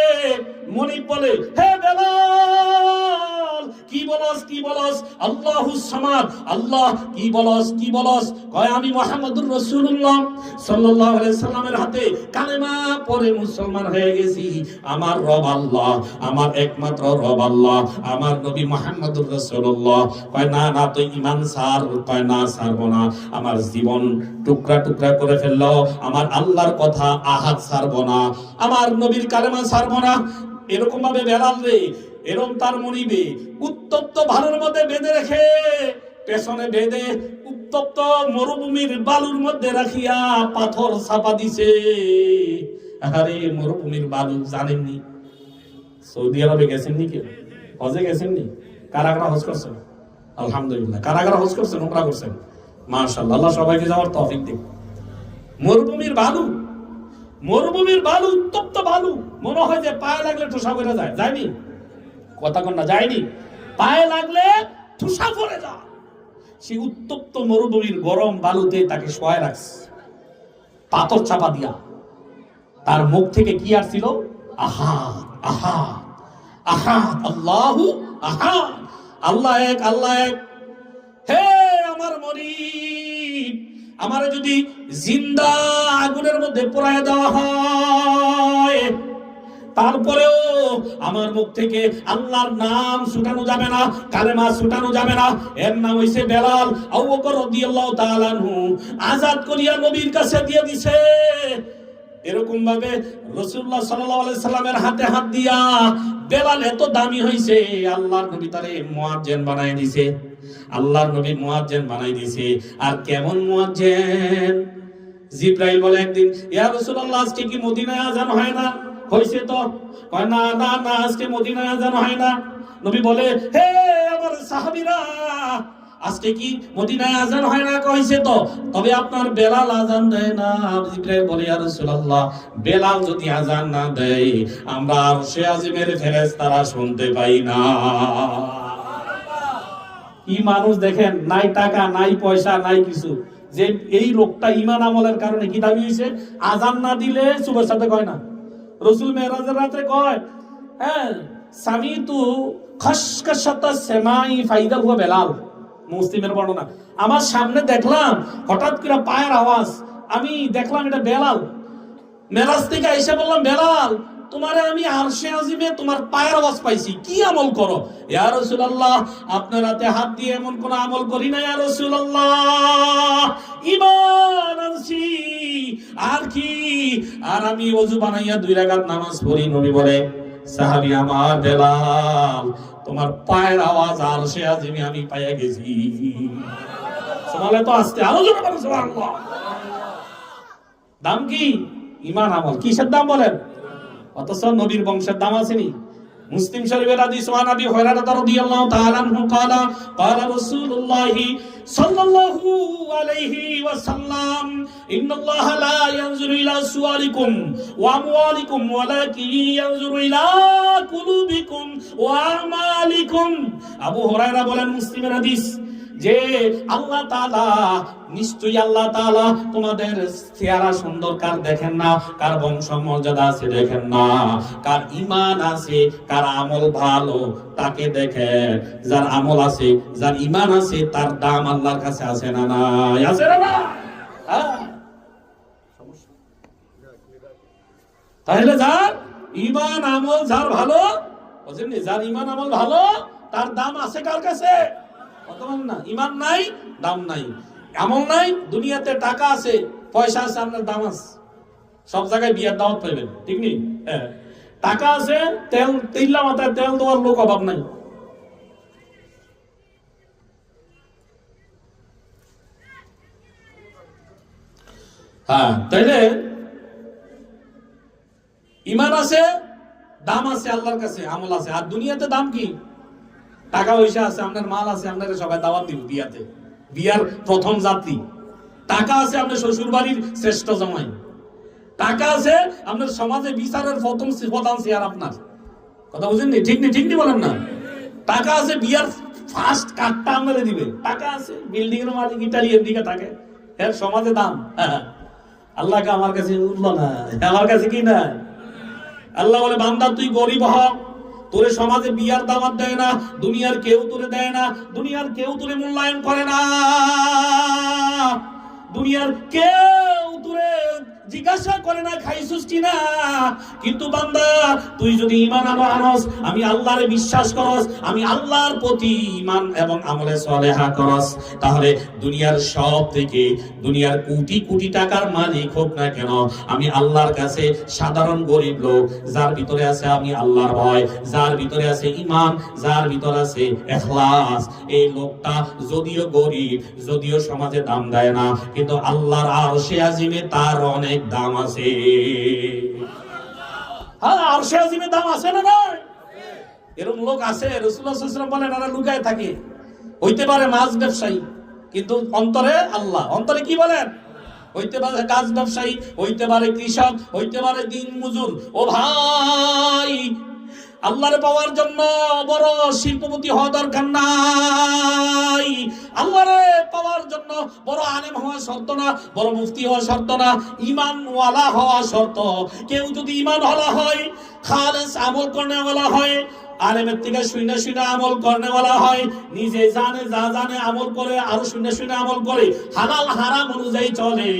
মনিব বলে, হে বেলাল, কি বলস কি বলস? আল্লাহুস সামাদ, আল্লাহ কি বলস কি বলস? কয়, আমি মুহাম্মদুর রাসূলুল্লাহ সাল্লাল্লাহু আলাইহি সাল্লামের হাতে কালেমা পড়ে মুসলমান হয়ে গেছি। আমার রব আল্লাহ, আমার একমাত্র রব আল্লাহ, আমার নবী মুহাম্মদুর রাসূলুল্লাহ। কয়, না না, তুই ঈমান ছাড়। কয়, না, ছাড়বো না। আমার জীবন টুকরা টুকরা করে ফেললো, আমার আল্লাহর কথা আহাত ছাড়বো না, আমার নবীর কালেমা ছাড়বো না। এরকম ভাবে বেলাল রে, এরকম তার মনিবে উত্তপ্ত ভালোর মধ্যে বেঁধে রেখে, পেছনে বেঁধে উত্তপ্ত মরুভূমির বালুর মধ্যে রাখিয়া পাথর চাপা দিছে। আরে মরুভূমির বালু জানেননি? সৌদি আরবে গেছেননি? কেউ হজে গেছেননি? কারা কারা হজ করছেন? আলহামদুলিল্লাহ। কারা কারা হজ করছেন, উমরা করছেন? মাশাআল্লাহ, আল্লাহ সবাইকে যাওয়ার তৌফিক দিন। মরুভূমির বালু, মরুভূমির বালু, উত্তপ্ত বালু, মনে হয় যে পায়ে লাগলে ঠোসা পড়ে যায়। যায়নি? কথা কন না, যায়নি? পায়ে লাগলে ঠোসা পড়ে যায়। সেই উত্তপ্ত মরুভূমির গরম বালুতে তাকে শোয়ায় রাখছে, পাথর চাপা দিয়া। তার মুখ থেকে কি আসছিল? আহাদ, আহাদ, আহাদ, আল্লাহু আহাদ, আল্লাহ এক, আল্লাহ এক। হে আমার মরিদ, আমার যদি জিন্দা আগুনের মধ্যে পোড়ায় দেওয়া হয়, তারপরেও আমার মুখ থেকে আল্লাহর নাম ছুটানো যাবে না, কালেমা ছুটানো যাবে না। এর নাম হইছে বেলাল। আবু বকর রাদিয়াল্লাহু তাআলা আনহু আযাদ করিয়া নবীর কাছে দিয়ে দিছে। এরকম ভাবে রাসূলুল্লাহ সাল্লাল্লাহু আলাইহি সাল্লামের হাতে হাত দিয়া বেলাল এত দামি হইছে, আল্লাহর নবী তারে মুয়াজ্জিন বানাই দিছে। আল্লাহর নবী মুয়াজ্জিন বানাই দিছে। আর কেমন মুয়াজ্জিন? জিবরাইল বলে একদিন, ইয়া রাসূলুল্লাহ, আজকে কি মদিনায় আযান হয় না? হইছে তো। কয়, না না না, আজকে মদিনায় আযান হয় না। নবী বলে, হে আমার সাহাবীরা, আজকে কি মদিনায় আযান হয় না? কইছে তো, তবে আপনার বেলাল আযান দেয় না। জিবরাইল বলে, ইয়া রাসূলুল্লাহ, বেলাল যদি আযান না দেয়, আমরা আরশে আজিমের ফেরেশতারা শুনতে পাই না। কি মানুষ দেখেন, নাই টাকা, নাই পয়সা, নাই কিছু, যে এই লোকটা ঈমান আমলের কারণে কি দাবি হইছে? আযান না দিলে সুবহার সাথে কয় না। রাসূল মেরাজের রাতে কয়, হ্যাঁ, সামিতু খাশকাশাতা সামাই ফাইদা হুয়া বেলাল। মুসলিমের বর্ণনা। আমার সামনে দেখলাম হঠাৎ করে পায়ের আওয়াজ, আমি দেখলাম এটা বেলাল। মেরাজ থেকে এসে বললাম, বেলাল তোমারে আমি আরশে আজিমে তোমার পায়ের আওয়াজ পাইছি, কি আমল করো? ইয়া রাসূলুল্লাহ, আপনার হাতে হাত দিয়ে এমন কোন আমল করি না ইয়া রাসূলুল্লাহ, ঈমান আনছি। আর কি? আর আমি ওযু বানাইয়া 2 রাকাত নামাজ পড়ি। নবী বলে, সাহাবী আমার বেলাল, তোমার পায়ের আওয়াজ আরশে আজিমে আমি পাইয়া গেছি। সুবহানাল্লাহ। তো আস্তে আলোচনা করো সুবহানাল্লাহ। দাম কি? ঈমান আমল। কিসের দাম বলেন? অথচ নবীর বংশের দাম আসেনি। মুসলিম শরীফের হাদিস, ওয়ান আবি হুরায়রা রাদিয়াল্লাহু তাআলা আনহু ক্বালা ক্বালা রাসূলুল্লাহ সাল্লাল্লাহু আলাইহি ওয়াসাল্লাম, ইন্নাল্লাহা লা ইয়ানজুরু ইলা সুওয়ারিকুম ওয়া আমওয়ালিকুম ওয়ালাকিন ইয়ানজুরু ইলা কুলুবিকুম ওয়া আমালিকুম। আবু হুরায়রা বলেন, মুসলিমের হাদিস, যে আল্লাহ তাআলা, নিশ্চয়ই আল্লাহ তাআলা তোমাদের চেহারা সুন্দর কার দেখেন না, কার বংশ মর্যাদা আছে দেখেন না, কার ঈমান আছে, কার আমল ভালো তাকে দেখেন। যার আমল আছে, যার ঈমান আছে, তার দাম আল্লাহর কাছে আছে না নাই? আছে না? তাহলে যার ঈমান আমল যার ভালো, বুঝেন, যার ঈমান আমল ভালো তার দাম আছে কার কাছে? না, ঈমান নাই, দাম নাই। আমল নাই, দুনিয়াতে টাকা আছে, পয়সা আছে, আপনার দাম আছে। সব জায়গায় বিয়ের দাওয়াত পাইবেন, ঠিক নেই? টাকা আছে, তেল তিল্লা মাথায় তেল দেওয়ার লোক অভাব নাই। তাইলে ঈমান আছে, দাম আছে আল্লাহর কাছে, আমল আছে। আর দুনিয়াতে দাম কি? টাকা পয়সা আছে, আপনার মাল আছে, আপনার সবাই দাওয়াত দিব বিয়াতে, বিয়ার প্রথম যাত্রী। টাকা আছে, আপনার শ্বশুর বাড়ির শ্রেষ্ঠ জামাই। টাকা আছে, আপনার সমাজে বিচারের প্রথম প্রধান চেয়ার আপনার। কথা বুঝেননি? ঠিক নেই? ঠিক নেই বলেন না? টাকা আছে, বিয়ার ফার্স্ট কার্ডটা আপনারে দিবে। টাকা আছে, বিল্ডিং এর মালিক ইটালিয়ান দিকে থাকে, এর সমাজে দাম। আল্লাহকে আমার কাছে উঠলো না, আমার কাছে কি না? আল্লাহ বলে, বান্দা তুই গরিব হ, তোরে সমাজে বিয়ার দাওয়াত দেয় না, দুনিয়ার কেউ তোরে দেয় না, দুনিয়ার কেউ তোরে মূল্যায়ন করে না, দুনিয়ার কেউ তোরে জিজ্ঞাসা করে না খাইছুস কিনা। কিন্তু বান্দা, তুই যদি ঈমান আনস, আমি আল্লাহরে বিশ্বাস করস, আমি আল্লাহর প্রতি ঈমান এবং আমলে সালেহা করস, তাহলে দুনিয়ার সব থেকে, দুনিয়ার কোটি কোটি টাকার মালিক হোক না কেন, আমি আল্লাহর কাছে সাধারণ গরিব লোক, যার ভিতরে আছে আমি আল্লাহর ভয়, যার ভিতরে আছে ঈমান, যার ভিতরে আছে ইখলাস, এই লোকটা যদিও গরিব, যদিও সমাজে দাম দেয় না, কিন্তু আল্লাহর আরশে আজিমে তার অনেক দাম আছে। হ্যাঁ, আরশে আজিমে দাম আছে না নাই? এরকম লোক আছে, রাসূলুল্লাহ সাল্লাল্লাহু আলাইহি ওয়াসাল্লাম বলেন, এরা লুকায় থাকে। হইতে পারে মাছ ব্যবসায়ী, কিন্তু অন্তরে আল্লাহ। অন্তরে কি বলেন? হইতে পারে কাজ ব্যবসায়ী, হইতে পারে কৃষক, হইতে পারে দিন মজুর। ও ভাই, আল্লাহরে পাওয়ার জন্য বড় শিল্পপতি হওয়া দরকার নাই। আল্লাহরে পাওয়ার জন্য বড় আলেম হওয়া শর্ত না, বড় মুফতি হওয়া শর্ত না, ঈমানওয়ালা হওয়া শর্ত। কেউ যদি ঈমানওয়ালা হয়, খালেস আমল করনেওয়ালা হয়, আলেমের থেকে শুনে শুনে আমল করনেওয়ালা হয়, নিজে জানে, যা জানে আমল করে, আরো শুনে শুনে আমল করে, হালাল হারাম অনুযায়ী চলে,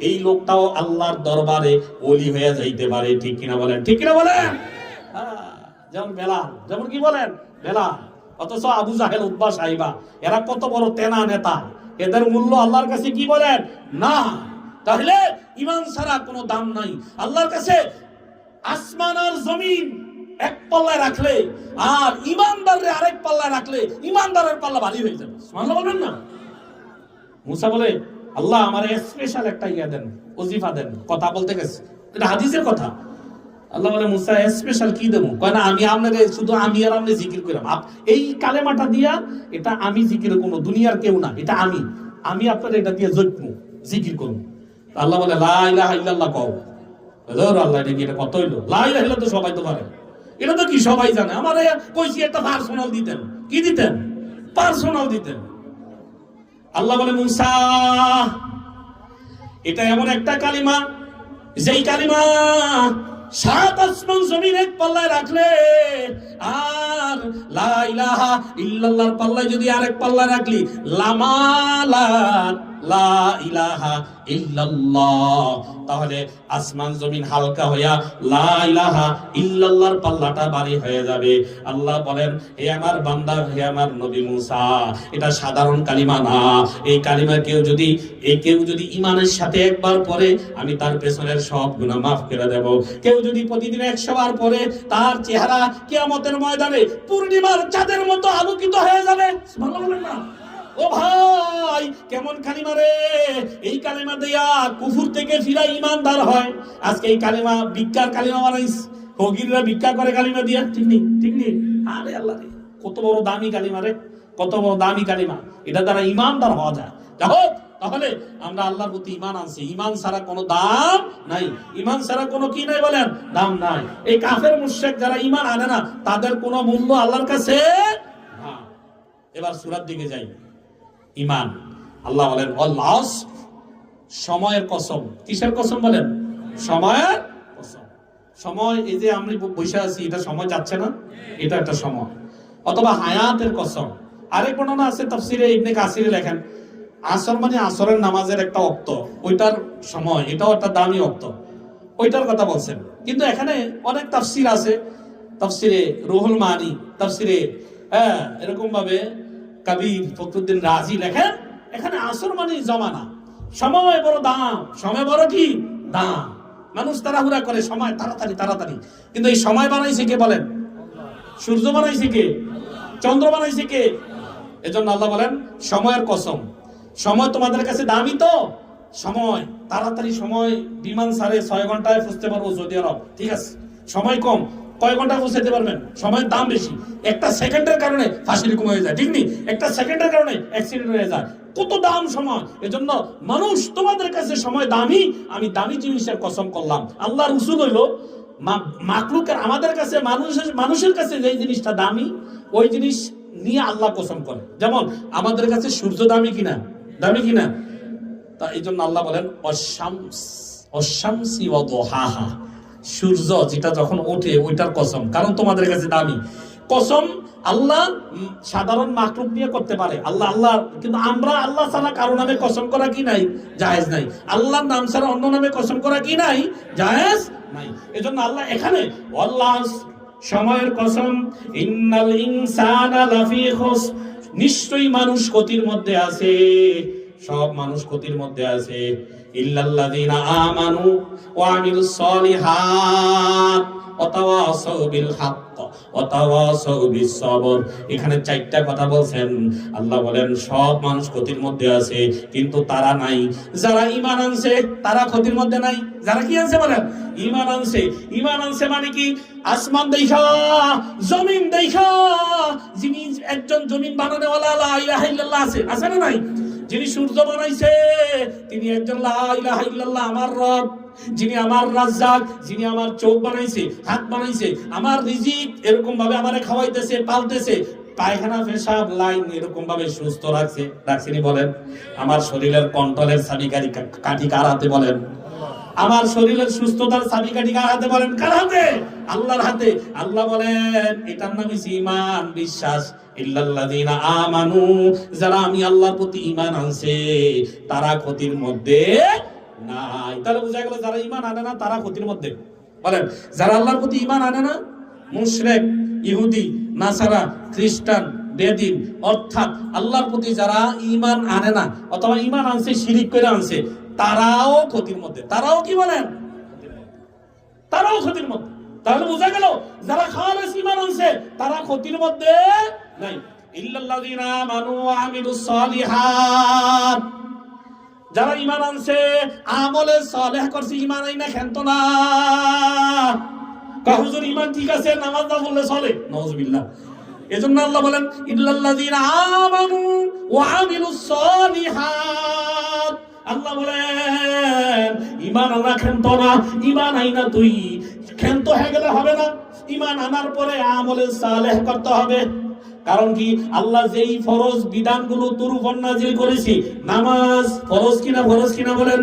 এই লোকটাও আল্লাহর দরবারে ওলি হয়ে যাইতে পারে। ঠিক কিনা বলেন? ঠিক কিনা বলেন? যেমন বেলাল, যেমন কি বলেন বেলাল। অথচ আবু জাহেল, উতবা, সাইবা, এরা কত বড় তেনা নেতা, এদের মূল্য আল্লাহর কাছে কি বলেন? না। তাহলে ঈমান ছাড়া কোনো দাম নাই আল্লাহর কাছে। আসমান আর জমিন এক পাল্লায় রাখলে, আর ঈমানদারের আরেক পাল্লায় রাখলে, ঈমানদারের পাল্লা ভারী হয়ে যাবে। সুবহানাল্লাহ বলবেন না? মুসা বলে, আল্লাহ আমারে স্পেশাল একটা ইয়া দেন, ওজিফা দেন। কথা বলতে গেছে, এটা হাদিসের কথা। আল্লাহ বলে, মুসা স্পেশাল কি দেবো? কয় না, আমি আপনাকে শুধু আমি আর আপনি জিকির করাম, এই কালেমাটা দিয়া, এটা আমি জিকির, কোনো দুনিয়ার কেউ না, এটা আমি আপনার এটা দিয়ে জিকির করবো। আল্লাহ বলে, লা ইলাহা ইল্লাল্লাহ কও। আল্লাহ, এটা কি, এটা কত হইলো? লা ইলাহা ইল্লাল্লাহ তো সবাই তো পারে, এটা তো কি সবাই জানে। আমার কইছি একটা পার্সোনাল দিতেন, কি দিতেন? পার্সোনাল দিতেন। আল্লাহ বলে, মুসা, এটা এমন একটা কালিমা, যেই কালিমা 7 আসমান জমিন এক পাল্লায় রাখলে, আর লা ইলাহা ইল্লাল্লাহর পাল্লায় যদি আরেক পাল্লায় রাখলি, লামালা লা ইলাহা ইল্লাল্লাহ, তাহলে আসমান জমিন হালকা হইয়া লা ইলাহা ইল্লাল্লাহর পাল্লাটা ভারী হয়ে যাবে। আল্লাহ বলেন, হে আমার বান্দা, হে আমার নবী মুসা, এটা সাধারণ কালিমা না। এই কালিমা কেউ যদি ঈমানের সাথে একবার পড়ে, আমি তার পেছনের সব গুনাহ মাফ করে দেব। কেউ যদি প্রতিদিন 100 বার পড়ে, তার চেহারা কিয়ামতের ময়দানে পূর্ণিমার চাঁদের মতো আলোকিত হয়ে যাবে। সুবহানাল্লাহ না? ও ভাই, কেমন কালিমা রে! এই কালিমা দিয়া কুফর থেকে ফিরা ঈমানদার হয়। আজকে এই কালিমা ভিক্ষার কালিমা বানাইস, ফকিররা ভিক্ষা করে কালিমা দিয়া, ঠিক নেই? ঠিক নেই? আরে আল্লাহ রে, কত বড় দামি কালিমা রে, কত বড় দামি কালিমা! এটা দ্বারা ঈমানদার হওয়া যায়। যাই তাহলে আমরা আল্লাহর প্রতি ঈমান আনছি। ঈমান ছাড়া কোনো দাম নাই, ঈমান ছাড়া কোনো কি নাই বলেন, দাম নাই। এই কাফের মুশরিক যারা ঈমান আনে না, তাদের কোনো মূল্য আল্লাহর কাছে না। এবার সূরার দিকে যাই। ঈমান, আল্লাহ বলেন আল্লাহ সময়ের কসম। কিসের কসম বলেন? সময়ের কসম। সময়, এই যে আমরা বসে আছি, এটা সময় যাচ্ছে না? এটা একটা সময়। অথবা হায়াতের কসম। আরেক বর্ণনা আছে তাফসিরে ইবনে কাসিরে লেখেন, আসর মানে আসরের নামাজের একটা ওয়াক্ত, ওইটার সময়, এটাও একটা দামি ওয়াক্ত, ওইটার কথা বলছেন। কিন্তু এখানে অনেক তাফসির আছে, তাফসিরে রুহুল মানি, তাফসিরে এরকম ভাবে কবির ফখরুদ্দিন রাজি লেখেন, এখানে আসর মানে জমানা, সময় বড় দাম, সময় বড় কি দাম। মানুষ তাড়াহুড়া করে সময় তাড়াতাড়ি তাড়াতাড়ি, কিন্তু এই সময় বানাইছে কে বলেন? সূর্য বানাইছে কে? চন্দ্র বানাইছে কে? এজন্য আল্লাহ বলেন সময়ের কসম। সময় তোমাদের কাছে দামি তো, সময় তাড়াতাড়ি, সময় বিমান সাড়ে 6 ঘন্টায় পৌঁছতে পারবো সৌদি আরব, ঠিক আছে। সময় কম, কয় ঘন্টা পৌঁছাতে পারবেন? সময়ের দাম বেশি। একটা সেকেন্ডের কারণে ফাঁসি রকম হয়ে যায়, ঠিক নেই? একটা সেকেন্ডের কারণে অ্যাক্সিডেন্ট হয়ে যায়। কত দাম সময়! এজন্য মানুষ তোমাদের কাছে সময় দামি, আমি দামি জিনিসের কসম করলাম। আল্লাহর উসুল হইল মাখলুকের, আমাদের কাছে মানুষের কাছে যে জিনিসটা দামি, ওই জিনিস নিয়ে আল্লাহ কসম করে। যেমন আমাদের কাছে সূর্য দামি কিনা? দামি কিনা? তা এই জন্য আল্লাহ বলেন অশামসি ওয়া দুহাহা, সূর্য যেটা যখন ওঠে ওইটার কসম, কারণ তোমাদের কাছে দামি। কসম আল্লাহ সাধারণ মাখলুক নিয়ে করতে পারে, আল্লাহ, কিন্তু আমরা আল্লাহ ছাড়া কারো নামে কসম করা কি নাই? জায়েজ নাই। আল্লাহর নাম ছাড়া অন্য নামে কসম করা কি নাই? জায়েজ নাই। এজন্য আল্লাহ এখানে আল্লাহ সময়ের কসম, ইন্নাল ইনসানা লাফি খুসর, নিশ্চয়ই মানুষ ক্ষতির মধ্যে আছে, সব মানুষ ক্ষতির মধ্যে আছে। ইল্লাল্লাযীনা আমানু ওয়া আমিলুস সলিহাত ওয়া তাওয়াসাউ বিল হক ওয়া তাওয়াসাউ বিস সবর। এখানে 4টা কথা বলছেন। আল্লাহ বলেন সব মানুষ ক্ষতির মধ্যে আছে, কিন্তু তারা নাই যারা ঈমান আনছে, তারা ক্ষতির মধ্যে নাই। যারা কি আনছে বলেন? ঈমান আনছে। ঈমান আনছে মানে কি? আসমান দেখা, জমিন দেখা, যিনি একজন জমিন বানানোওয়ালা লা ইলাহা ইল্লাল্লাহ আছে, আছে না নাই? যিনি সূর্য বানাইছে তিনি একজন লা ইলাহা ইল্লাল্লাহ, আমার রব। যিনি আমার রাজ্জাক, যিনি আমার চোখ বানাইছে, হাত বানাইছে, আমার রিজিক এরকম ভাবে আমারে খাওয়াইতেছে, পালতেছে, পায়খানা পেশাব লাইন এরকম ভাবে সুস্থ রাখছেনি বলেন। আমার শরীরের কন্ট্রোলের চাবিকাঠি কার হাতে বলেন? আমার শরীরের সুস্থতার চাবিকাঠি কার হাতে বলেন? কার হাতে? আল্লাহর হাতে। আল্লাহ বলেন এটার নাম হচ্ছে ঈমান, বিশ্বাস। ইল্লাল্লাযীনা আমানু, যারা আমি আল্লাহর প্রতি ঈমান আনছে তারা ক্ষতির মধ্যে নাই। তাহলে বোঝা গেল যারা ঈমান আনে না তারা ক্ষতির মধ্যে। বলেন যারা আল্লাহর প্রতি ঈমান আনে না, মুশরিক, ইহুদি, নাসারা, খ্রিস্টান, বেদিন, অর্থাৎ আল্লাহর প্রতি যারা ঈমান আনে না অথবা ঈমান আনছে শিরিক করে আনছে, তারাও ক্ষতির মধ্যে। তারাও কি বলেন? তারাও ক্ষতির মধ্যে। তাহলে বোঝা গেল যারা খালেস ঈমান আনছে তারা ক্ষতির মধ্যে নাই। ইল্লাল্লাযীনা আমানু ওয়া আমিলুস সলিহাত, যারা ঈমান আনছে, আমলে সালেহ করছে, ঈমান আইনা খেলতো না। হুজুর ঈমান ঠিক আছে, নামাজ না পড়লে চলে, নাউযুবিল্লাহ। এজন্য আল্লাহ বলেন ইল্লাল্লাযীনা আমানু ওয়া আমিলুস সলিহাত। আল্লাহ বলেন ঈমান আনা খেলতো না, ঈমান আইনা তুই খেলতো হয়ে গেলে হবে না। ঈমান আনার পরে আমলে সালেহ করতে হবে। কারণ কি? আল্লাহ যেই ফরজ বিধানগুলো তোর উপর নাযিল করেছি, নামাজ ফরজ কিনা? ফরজ কিনা বলেন?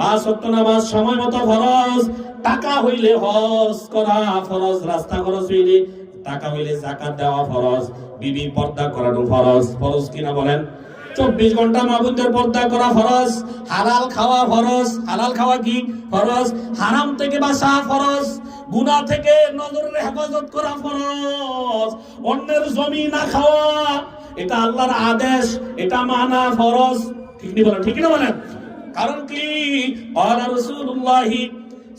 5 ওয়াক্ত নামাজ সময় মতো ফরজ। টাকা হইলে হজ করা ফরজ, রাস্তা খরচ হইলে টাকা হইলে যাকাত দেওয়া ফরজ, বিবি পর্দা করানো ফরজ। ফরজ কিনা বলেন? 24 ঘন্টা মা বোনদের পর্দা করা ফরজ, হালাল খাওয়া ফরজ। হালাল খাওয়া কি ফরজ? হারাম থেকে বাঁচা ফরজ, গুনাহ থেকে নজরের হেফাজত করা ফরজ, অন্যের জমি না খাওয়া এটা আল্লাহর আদেশ, এটা মানা ফরজ। ঠিক নি বলেন? ঠিক না বলেন? কারণ কি ক্বালা রাসূলুল্লাহ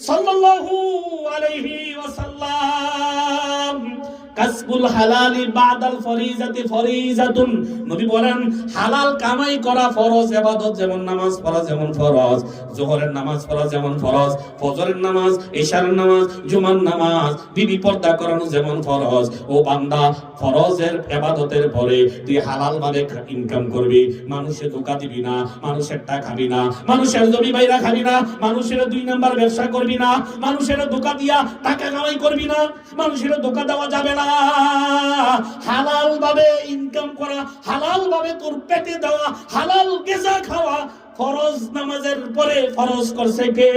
সাল্লাল্লাহু আলাইহি ওয়াসাল্লাম কাসবুল হালালি বাদাল ফরিজাতি ফরিজাতুন। নবী বলেন হালাল কামাই করা ফরজ, ইবাদত যেমন নামাজ পড়া যেমন ফরজ, যোহরের নামাজ পড়া যেমন ফরজ, ফজরের নামাজ, ইশারের নামাজ, জুমার নামাজ, বিবি পর্দা করানো যেমন ফরজ। ও বান্দা, ফরজের ইবাদতের পরে তুই হালাল ভাবে ইনকাম করবি, মানুষে ধোঁকা দিবি না, মানুষের টাকা খাবি না, মানুষের জমি বাইরা খাবি না, মানুষের 2 নাম্বার ব্যবসা করবি না, মানুষের ধোঁকা দিয়া টাকা কামাই করবি না, মানুষের ধোঁকা দেওয়া যাবে না। হালাল ভাবে ইনকাম করা, হালাল ভাবে তোর পেটে দেওয়া, হালাল গেজা খাওয়া ফরজ। নামাজের পরে ফরজ করছে কে?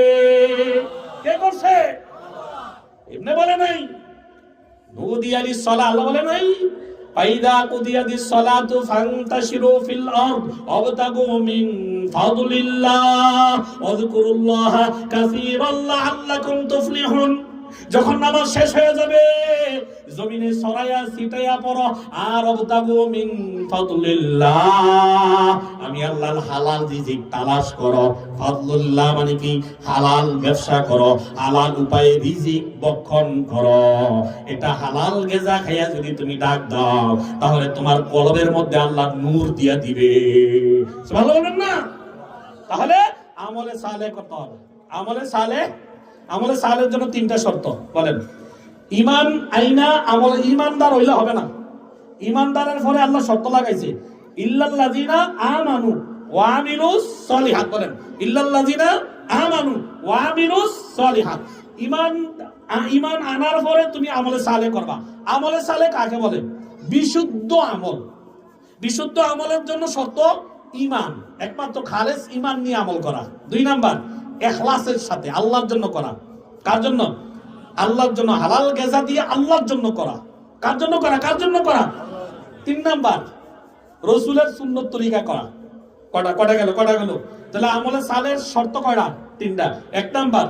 কে করছে? এমনি বলে নাই, নুদিয়ালিস সালাহ, আল্লাহ বলে নাই ফাইদা কুদিয়াতিস সালাতু ফান্তাশিরু ফিল আরদ ওয়াবতাগু মিন ফাদলিল্লাহ ওয়াযকুরুল্লাহা কাসীরান লাআল্লাকুম তুফলিহুন। যখন নামাজ শেষ হয়ে যাবে জমিনে ছড়াইয়া ছিটাইয়া পড়ো আর ওয়াবতাগু মিন ফাদলিল্লাহ, আমি আল্লাহর হালাল রিজিক তালাশ করো। ফাদলুল্লাহ মানে কি? হালাল ব্যবসা করো, হালাল উপায়ে রিজিক বক্ষণ করো। এটা হালাল গেজা খাইয়া যদি তুমি ডাক দাও তাহলে তোমার কলবের মধ্যে আল্লাহ নূর দিয়া দিবে। সুবহানাল্লাহ বলেন না? তাহলে আমলে সালেহ করতে হবে। আমলে সালেহ, আমলে সালেহের জন্য 3টা শর্ত বলেন। ঈমান আইনা আমল, ঈমানদার হইলে হবে না। ঈমানদারের পরে আল্লাহ শর্ত লাগাইছে ইল্লাল্লাযিনা আমানু ওয়া আমিলুস সলিহাত। বলেন ইল্লাল্লাযিনা আমানু ওয়া আমিলুস সলিহাত। ঈমান আনার পরে তুমি আমলে সালেহ করবা। আমলে সালেহ কাকে বলে? বিশুদ্ধ আমল। বিশুদ্ধ আমলের জন্য শর্ত ঈমান, একমাত্র খালেস ঈমান নিয়ে আমল করা। 2 নাম্বার ইখলাসের সাথে আল্লাহর জন্য করা। কার জন্য? আল্লাহর জন্য। হালাল গেজা দিয়ে আল্লাহর জন্য করা। কার জন্য করা? কার জন্য করা? 3 নাম্বার রাসূলের সুন্নত তরিকা করা। কটা গেল? তাহলে আমলে সালের শর্ত কয়টা? 3টা। 1 নাম্বার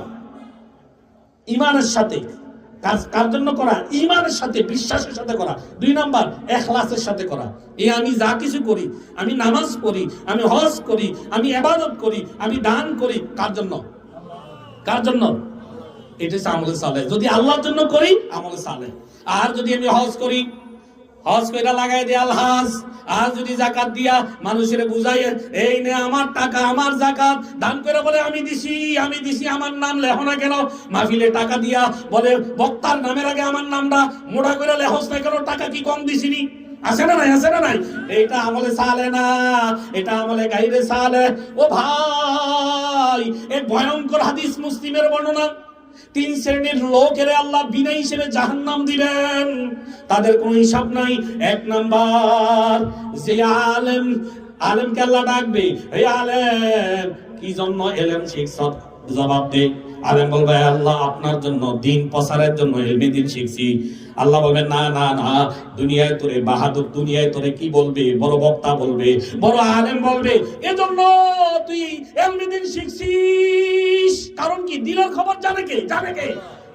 ঈমানের সাথে। কার জন্য করা? ঈমানের সাথে, বিশ্বাসের সাথে করা। 2 নাম্বার ইখলাসের সাথে করা। এই আমি যা কিছু করি, আমি নামাজ পড়ি, আমি হজ করি, আমি ইবাদত করি, আমি দান করি, কার জন্য? কার জন্য? এটা হচ্ছে আমলে সালেহ। যদি আল্লাহর জন্য করি আমলে সালেহ। আর যদি আমি হজ করি, হজ কইরা লাগাই দেই আলহাজ, আর যদি যাকাত দিয়া মানুষের বুঝাই এই নে আমার টাকা, আমার যাকাত, দান করে বলে আমি দিছি, আমার নাম লেখো না কেন? মাহফিলে টাকা দিয়া বলে বক্তার নামের আগে আমার নামটা মোটা করে লেখস না কেন? টাকা কি কম দিছিনি? আছে না নাই? আছে না নাই? এটা আমলে সালেহ না, এটা আমলে গায়রে সালেহ। ও ভাই, এক ভয়ঙ্কর হাদিস মুসলিমের বর্ণনা। 3 শ্রেণীর লোকের আল্লাহ বিনা হিসেবে জাহান্নাম দিবেন, তাদের কোনো হিসাব নাই। 1 নাম্বার যে আলেমকে আল্লাহ ডাকবে, এই আলেম কি জন্য এলেম শিখছ? জবাব দে। আলেম বলবে আল্লাহ আপনার জন্য, দিন প্রচারের জন্য ইলমে দিন শিখছি। আল্লাহ বলবেন না না না, দুনিয়ায় তোরে বাহাদুর, দুনিয়ায় তোরে কি বলবে? বড় বক্তা বলবে, বড় আলেম বলবে, এজন্য তুই ইলমে দিন শিখছিস। কারণ কি? দিলের খবর জানে কে?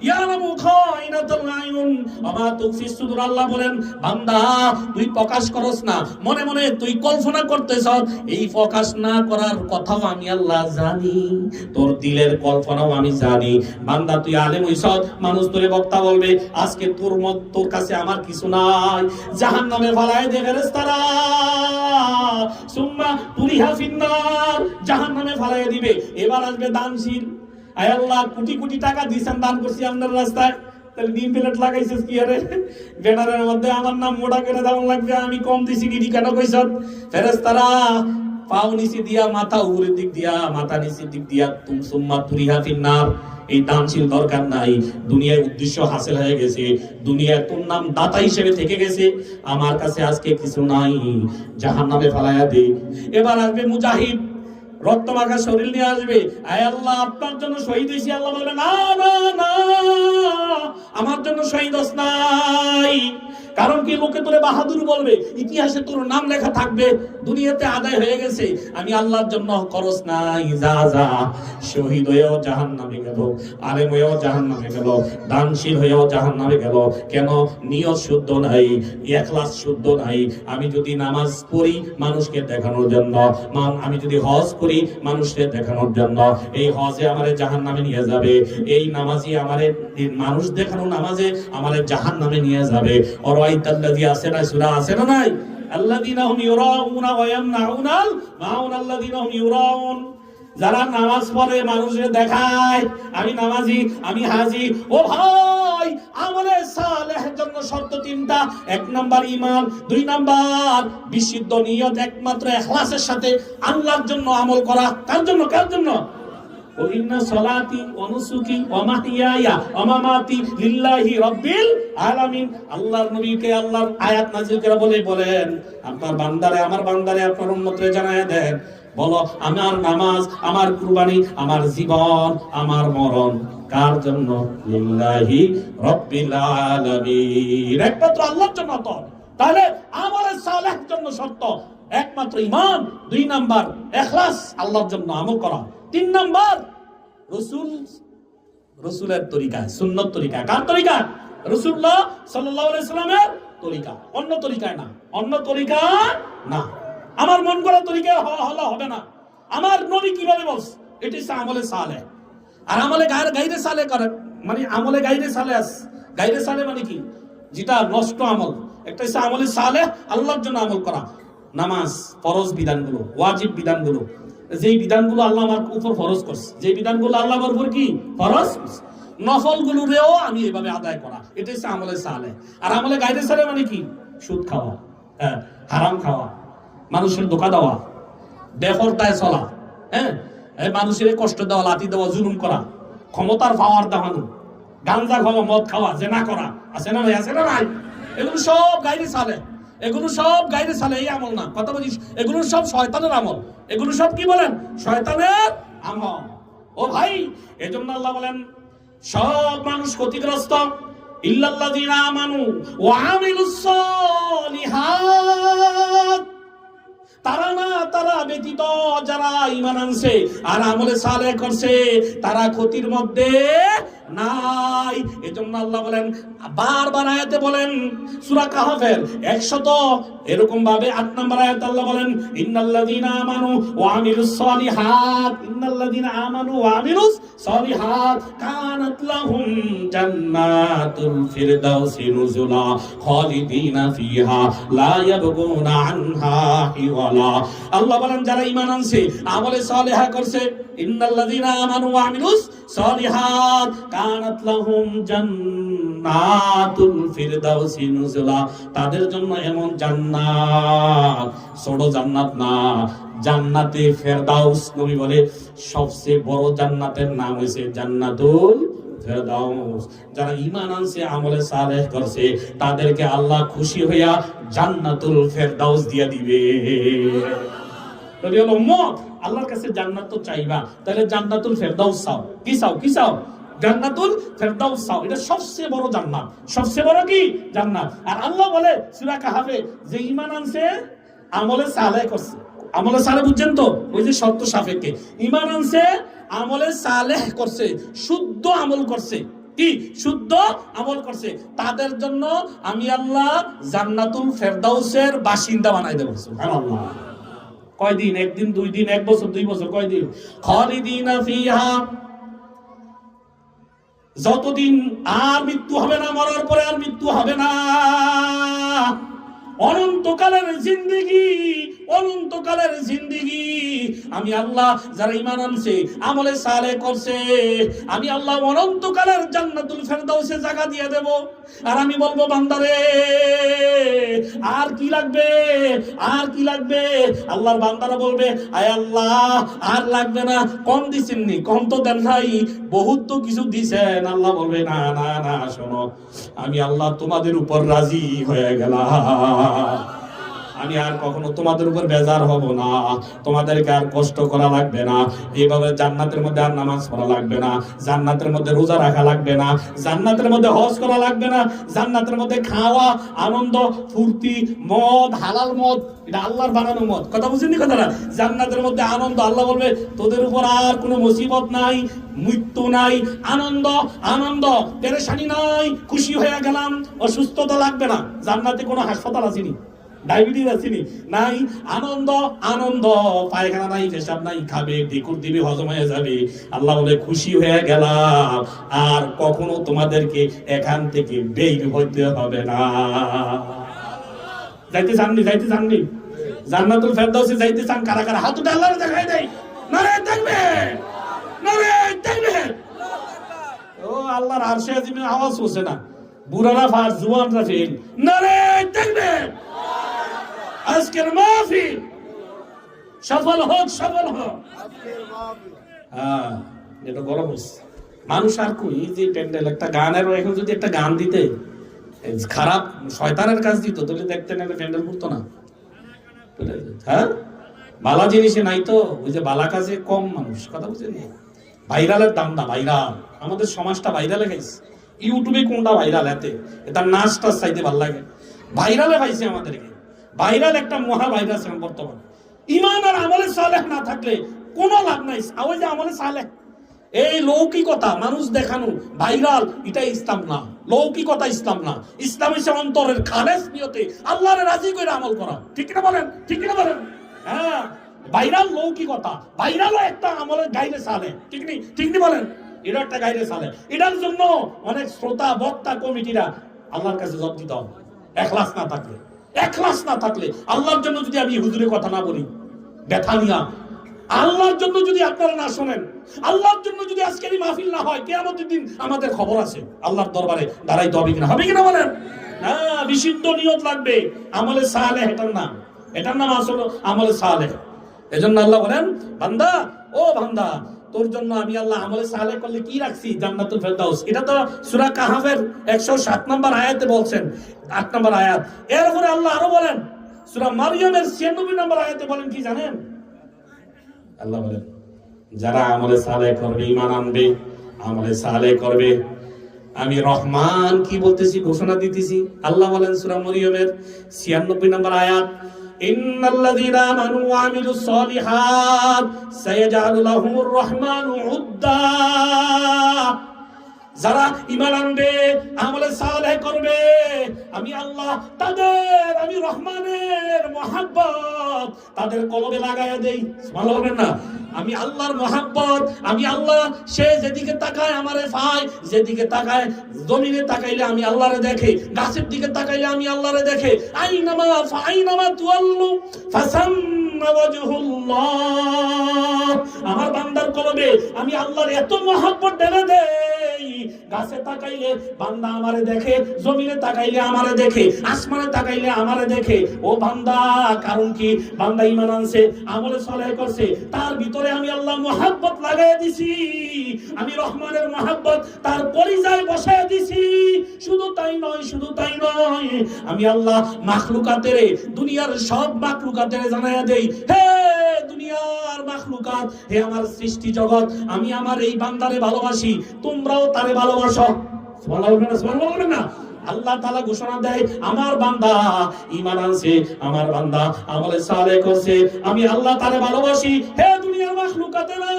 ইয়ালামু খাইনাতুল আয়ুন ওয়া মা তুখফিস সুদুর। আল্লাহ বলেন বান্দা তুই প্রকাশ করস না, মনে মনে তুই কল্পনা করতেছ, এই প্রকাশ না করার কথাও আমি আল্লাহ জানি, তোর দিলের কল্পনাও আমি জানি। বান্দা তুই আলেম হইছ, মানুষ তোরে বক্তা বলবে, আজকে তোর কাছে আমার কিছু নাই, জাহান্নামে ফালায় দে ফেরেশতারা, সুম্মা তুরিহা ফিন্নার, জাহান্নামে ফালায় দিবে। এবার আসবে দানশীল, আয় আল্লাহ কোটি কোটি টাকা দিয়েছেন, দান করছি আপনার রাস্তায়, তাহলে ডিম প্লেট লাগাইছিস কি? আরে ব্যানারের মধ্যে আমার নাম মোটা করে দেওয়া লাগবে, আমি কম দিছি কি? কেন কইছ? ফেরেশতারা পাও নিচে দিয়া, মাথা উপরের দিক দিয়া, মাথা নিচের দিক দিয়া, সুম্মা তুরিহা ফিন্নার। এই দানশীল দরকার নাই, দুনিয়ায় উদ্দেশ্য হাসিল হয়ে গেছে, দুনিয়ায় তোর নাম দাতা হিসেবে থেকে গেছে, আমার কাছে আজকে কিছু নাই, জাহান্নামে ফালাইয়া দে। এবার আসবে মুজাহিদ, রক্ত মাখা শরীর নিয়ে আসবে, আয় আল্লাহ আপনার জন্য শহীদ হয়েছি। আল্লাহ বলবে না না না, আমার জন্য শহীদ হস নাই, কারণ কি লোকে তোরে বাহাদুর বলবে, ইতিহাসে তোর নাম লেখা থাকবে, দুনিয়াতে আদায় হয়ে গেছে। আমি আল্লাহর জন্য খরচ নাই, যা যা শহীদ হয়েও জাহান্নামে গেল, আলেম হয়েও জাহান্নামে গেল, দানশীল হয়েও জাহান্নামে গেল। কেন? নিয়ত শুদ্ধ নাই, ইখলাস শুদ্ধ নাই। আমি যদি নামাজ পড়ি মানুষকে দেখানোর জন্য, আমি যদি হজ করি মানুষকে দেখানোর জন্য, এই হজে আমারে জাহান্নামে নিয়ে যাবে, এই নামাজি আমারে মানুষ দেখানো নামাজে আমারে জাহান্নামে নিয়ে যাবে। অরাইতাল্লাযী আছে না, সূরা আছে না নাই? আল্লাযীনা হুম ইউরাউনা ওয়া ইয়ামনাউনাল মাউন, আল্লাযীনা হুম ইউরাউন, যারা নামাজ পড়ে মানুষের দেখায় আমি নামাজি, আমি হাজি। ও ভাই, আমলে সালেহের জন্য শর্ত তিনটা। 1 নাম্বার ঈমান, 2 নাম্বার বিশুদ্ধ নিয়ত, একমাত্র ইখলাসের সাথে আল্লাহর জন্য আমল করা। কার জন্য? কার জন্য? ও ইন্না সলাতি ওয়া নুসুকি ওয়া মাহইয়ায়া ওয়া মামাতি লিল্লাহি রাব্বিল আলামিন। আল্লাহর নবীকে আল্লাহর আয়াত নাযিল করে বলেন, আপনার বান্দারে, আমার বান্দারে, আপনার উম্মতরে জানায়া দেন, বলো আমার নামাজ, আমার কুরবানি, আমার জীবন, আমার মরণ কার জন্য? লিল্লাহি রাব্বিল আলামিন, একমাত্র আল্লাহর জন্য। তো তাহলে আমলে সালেহের জন্য শর্ত একমাত্র ঈমান, 2 নাম্বার ইখলাস, আল্লাহর জন্য আমল করা, 3 নাম্বার রাসূলের তরিকা, সুন্নাত তরিকা। কার তরিকা? রাসূলুল্লাহ সাল্লাল্লাহু আলাইহি সাল্লামের তরিকা, অন্য তরিকায় না, অন্য তরিকা না। আমার মন গড়া তরিকা হলো হবে না। আমার নবী কিভাবে বলছে, এটি হচ্ছে আমলে সালেহ। আর আমলে গায়রে সালেহ করে, মানে আমলে গায়রে সালেহ, গায়রে সালেহ মানে কি? যেটা নষ্ট আমল। একটা হচ্ছে আমলে সালেহ, আল্লাহর জন্য আমল করা, নামাজ, ফরজ বিধানগুলো, ওয়াজিব বিধানগুলো, যেই বিধানগুলো আল্লাহ আমার উপর ফরজ করছে, যে বিধানগুলো আল্লাহ আমার উপর কি ফরজ, নফলগুলোরেও আমি এভাবে আদায় করা, এটা হচ্ছে আমলে সালেহ। আর আমলে গায়রে সালেহ মানে কি? সুদ খাওয়া, হ্যাঁ, হারাম খাওয়া, মানুষের ধোঁকা দেওয়া, বেপরদায় চলা, হ্যাঁ, মানুষের কষ্ট দেওয়া, লাথি দেওয়া, জুলুম করা, ক্ষমতার পাওয়ার দেখানো, গাঞ্জা খাওয়া, মদ খাওয়া, জেনা করা, আছে না ভাই? আছে না ভাই? এগুলো সব গায়রে সালেহ, এগুলো সব গায়রে সালেহ। এই আমল না, কথা বলিস, এগুলো সব শয়তানের আমল। এগুলো সব কি বলেন? শয়তানের আমল। ও ভাই, এজন্য আল্লাহ বলেন সব মানুষ ক্ষতিগ্রস্ত, ইল্লাল্লাযীনা আমানু ওয়া আমিলুস সালিহাত, তারা না, তারা ব্যতীত যারা ঈমান আনছে আর আমলে সালেহ করছে, তারা ক্ষতির মধ্যে নাই। এজন্য আল্লাহ বলেন, বারবার আয়াতে বলেন, সূরা কাহফের 100 এরকম ভাবে 8 নম্বর আয়াতে আল্লাহ বলেন, ইন্নাল্লাযীনা আমানু ওয়া আমিলুস সালিহাত, ইন্নাল্লাযীনা আমানু ওয়া আমিলুস সালিহাত কানাত লাহুম জান্নাতুল ফিরদাউসি নুজুলা খালিদিনা ফিহা লা ইয়াবগুনা আনহা হিওয়ালা। আল্লাহ বলেন যারা ঈমান আনছে, আমলে সালেহা করছে, ইন্নাল্লাযীনা আমানু ওয়া আমিলুস সালিহাত কানাত লাহুম জান্নাতুল ফিরদাউসি নুজুলা, তাদের জন্য এমন জান্নাত, ছোট জান্নাত না, জান্নাতে ফেরদাউস। নবী বলে সবচেয়ে বড় জান্নাতের নাম হইছে জান্নাতুল ফেরদাউস। যারা ঈমান আনছে, আমলে সালেহ করছে, তাদেরকে আল্লাহ খুশি হইয়া জান্নাতুল ফেরদাউস দিয়া দিবে। নবী বলে উম্মত, আল্লাহর কাছে জান্নাত তো চাইবা, তাহলে জান্নাতুল ফেরদাউস চাও। কি চাও? কি চাও? জান্নাতুল ফেরদাউস চাও। এটা সবচেয়ে বড় জান্নাত, সবচেয়ে বড় কি জান্নাত। আর আল্লাহ বলে সূরা কাহফে, যে ঈমান আনছে, আমলে সালেহ করছে, আমলে সালেহ বুঝছেন তো, ওই যে শর্ত সাপেক্ষে ঈমান আনছে, আমলে সালেহ করছে, শুদ্ধ আমল করছে, কি শুদ্ধ আমল করছে, তাদের জন্য আমি আল্লাহ জান্নাতুল ফেরদাউসের বাসিন্দা বানাই দেব। সুবহানাল্লাহ। কয়দিন? 1 দিন, 2 দিন, 1 বছর, 2 বছর, কয়দিন? খালিদিনা ফিহা, যতদিন, আর মৃত্যু হবে না, মরার পরে আর মৃত্যু হবে না, অনন্তকালের জিন্দেগি, অনন্তকালের জিন্দেগি। আমি আল্লাহ যারা ঈমান আনছে, আমলে সালেহ করছে, আমি আল্লাহ অনন্তকালের জান্নাতুল ফেরদাউসে জায়গা দিয়ে দেব। আর আমি বলবো, বান্দারে আর কি লাগবে, আর কি লাগবে? আল্লাহর বান্দারা বলবে, আয় আল্লাহ আর লাগবে না, কম দিছেন নি? কম তো দেন নাই, বহুত তো কিছু দিছেন। আল্লাহ বলবে, না না না, শোনো, আমি আল্লাহ তোমাদের উপর রাজি হয়ে গেলাম। আমি আর কখনো তোমাদের উপর বেজার হব না, তোমাদেরকে আর কষ্ট করা লাগবে না, এইভাবে জান্নাতের মধ্যে আর নামাজ পড়া লাগবে না, জান্নাতের মধ্যে রোজা রাখা লাগবে না, জান্নাতের মধ্যে হজ করা লাগবে না, জান্নাতের মধ্যে খাওয়া আনন্দ ফুর্তি মদ হালাল মদ এটা আল্লাহর বানানো মদ। কথা বুঝেননি কথাটা? জান্নাতের মধ্যে আনন্দ, আল্লাহ বলবে তোদের উপর আর কোনো মুসিবত নাই, মৃত্যু নাই, আনন্দ আনন্দ, পেরেশানি নাই, খুশি হয়ে গেলাম, অসুস্থতা লাগবে না। জান্নাতে কোনো হাসপাতাল আসেনি, ডায়াবেটিস আসেনি, নাই, আনন্দ আনন্দ, পায়খানা নাই, পেশাব নাই, খাবে ঢেকুর দিবে, হজম হয়ে যাবে। আল্লাহ বলে খুশি হয়ে গেলাম, আর কখনো তোমাদেরকে এখান থেকে বের হইতে হবে না। যাইতে চাননি? যাইতে চাননি? জান্নাতুল ফেরদাউসে যাইতে চান কারা কারা? হাত উঠে আল্লাহর দেখাই দেয়। নারে তাকবীর, নারে তাকবীর। ও আল্লাহর আরশে আজিমে আওয়াজ হচ্ছে না, বুড়ারা ফার, জুয়ানরা ফেল। নারে তাকবীর। আজকের মাহফিল সফল হোক, সফল হোক। হ্যাঁ, এটা গরম হচ্ছে। মানুষ আর কই যে প্যান্ডেল একটা গানের, এখন যদি একটা গান দিতে খারাপ শয়তানের কাজ দিত তাহলে দেখতেন একটা প্যান্ডেল করতো না। হ্যাঁ, বালা জিনিসে নাই তো, ওই যে বালা কাজে কম মানুষ। কথা বুঝেন? ভাইরালের দাম না, ভাইরাল। আমাদের সমাজটা ভাইরালে খাইছে। ইউটিউবে কোনটা ভাইরাল, এতে তার নাচটা চাইতে ভালো লাগে, ভাইরালে পাইছে আমাদেরকে। ভাইরাল একটা মহা ভাইরাস বর্তমান। ঈমান আর আমলে সালেহ না থাকলে কোনো লাভ নাই। ওই যে আমলে সালেহ, এই লৌকিকতা মানুষ দেখানো ভাইরাল, এটা ইসলাম না। লৌকিকতা ইসলাম না। ইসলাম হচ্ছে অন্তরের খালেস নিয়তে আল্লাহর রাজি করে আমল করা। ঠিক না বলেন? ঠিক না বলেন? হ্যাঁ, ভাইরাল লৌকিকতা, ভাইরালও একটা আমলের গাইরে সালে। ঠিক নি? ঠিক নি বলেন? এটা একটা গাইরে সালে। এটার জন্য অনেক শ্রোতা বক্তা কমিটিরা আল্লাহর কাছে জবাব দিতে হবে। এখলাস না থাকলে, এখলাস না থাকলে, আল্লাহর জন্য যদি আমি হুজুরের কথা না বলি, ব্যথা নিয়া, আল্লাহর জন্য যদি আপনারা না শোনেন, আল্লাহর জন্য যদি আজকের এই মাহফিল না হয়, কিয়ামতের দিন আমাদের খবর আছে, আল্লাহর দরবারে দাঁড়াইতে হবে কিনা? হবে কিনা বলেন? না, বিশুদ্ধ নিয়ত লাগবে। আমলে সালেহ এটার নাম, এটার নাম আসলে আমলে সালেহ। এজন্য আল্লাহ বলেন, বান্দা, ও বান্দা, তোর জন্য আমি আল্লাহ আমলে সালেহ করলে কি রাখছি? জান্নাতুল ফেরদাউস। এটা তো সূরা কাহাফের 107 নম্বর আয়াতে বলছেন, 8 নম্বর আয়াত। এরপরে আল্লাহ আরো বলেন সূরা মারইয়ামের 96 নম্বর আয়াতে বলেন কি জানেন? আল্লাহ বলেন, যারা আমলে সালেহ করবে, ঈমান আনবে, আমলে সালেহ করবে, আমি রহমান কি বলতেছি, ঘোষণা দিতেছি। আল্লাহ বলেন সূরা মারইয়ামের 96 নম্বর আয়াত, ইন্নাল্লাযীনা আমানু ওয়া আমিলুস সলিহাত সায়াজআলু লাহুমুর রহমানু উদ্দা। যারা ঈমান আনবে, আমলে সালেহ করবে, আমি আল্লাহ তাদের, আমি রহমানের মহব্বত তাদের কলবে লাগায়া দেই। সুবহানাল্লাহ বলবেন না? আমি আল্লাহর মহব্বত, আমি আল্লাহ, সে যেদিকে তাকায় আমারে পায়, যেদিকে তাকায়, জমিনে তাকাইলে আমি আল্লাহরে দেখে, গাছের দিকে তাকাইলে আমি আল্লাহরে দেখে। আইনামা তুয়াল্লু ফাসাম্মা ওয়াজহুল্লাহ। আমার বান্দার কলবে আমি আল্লাহর এত মহব্বত ঢেলে দেই, গাছে তাকাইলে বান্দা আমারে দেখে, জমিনে তাকাইলে আমারে দেখে, আসমানে তাকাইলে আমারে দেখে। ও বান্দা, কারণ কি? বান্দা ঈমান আনছে, আমলে সালেহ করছে, তার ভিতরে আমি আল্লাহ মহব্বত লাগাই দিছি, আমি রহমানের মহব্বত তার পরিচয় বসায় দিছি। শুধু তাই নয়, শুধু তাই নয়, আমি আল্লাহ মাখলুকাতের, দুনিয়ার সব মাখলুকাতের জানাইয়া দেই, হে দুনিয়ার মাখলুকাত, হে আমার সৃষ্টি জগৎ, আমি আমার এই বান্দারে ভালোবাসি, তোমরাও তারে ভালোবাসো। সুবহানাল্লাহ বলবেন না? সুবহানাল্লাহ বলবেন না? আল্লাহ তাআলা ঘোষণা দেয়, আমার বান্দা ঈমান আনছে, আমার বান্দা আমলে সালেহ করছে, আমি আল্লাহ তারে ভালোবাসি। হে দুনিয়ার মাখলুকাতেরা,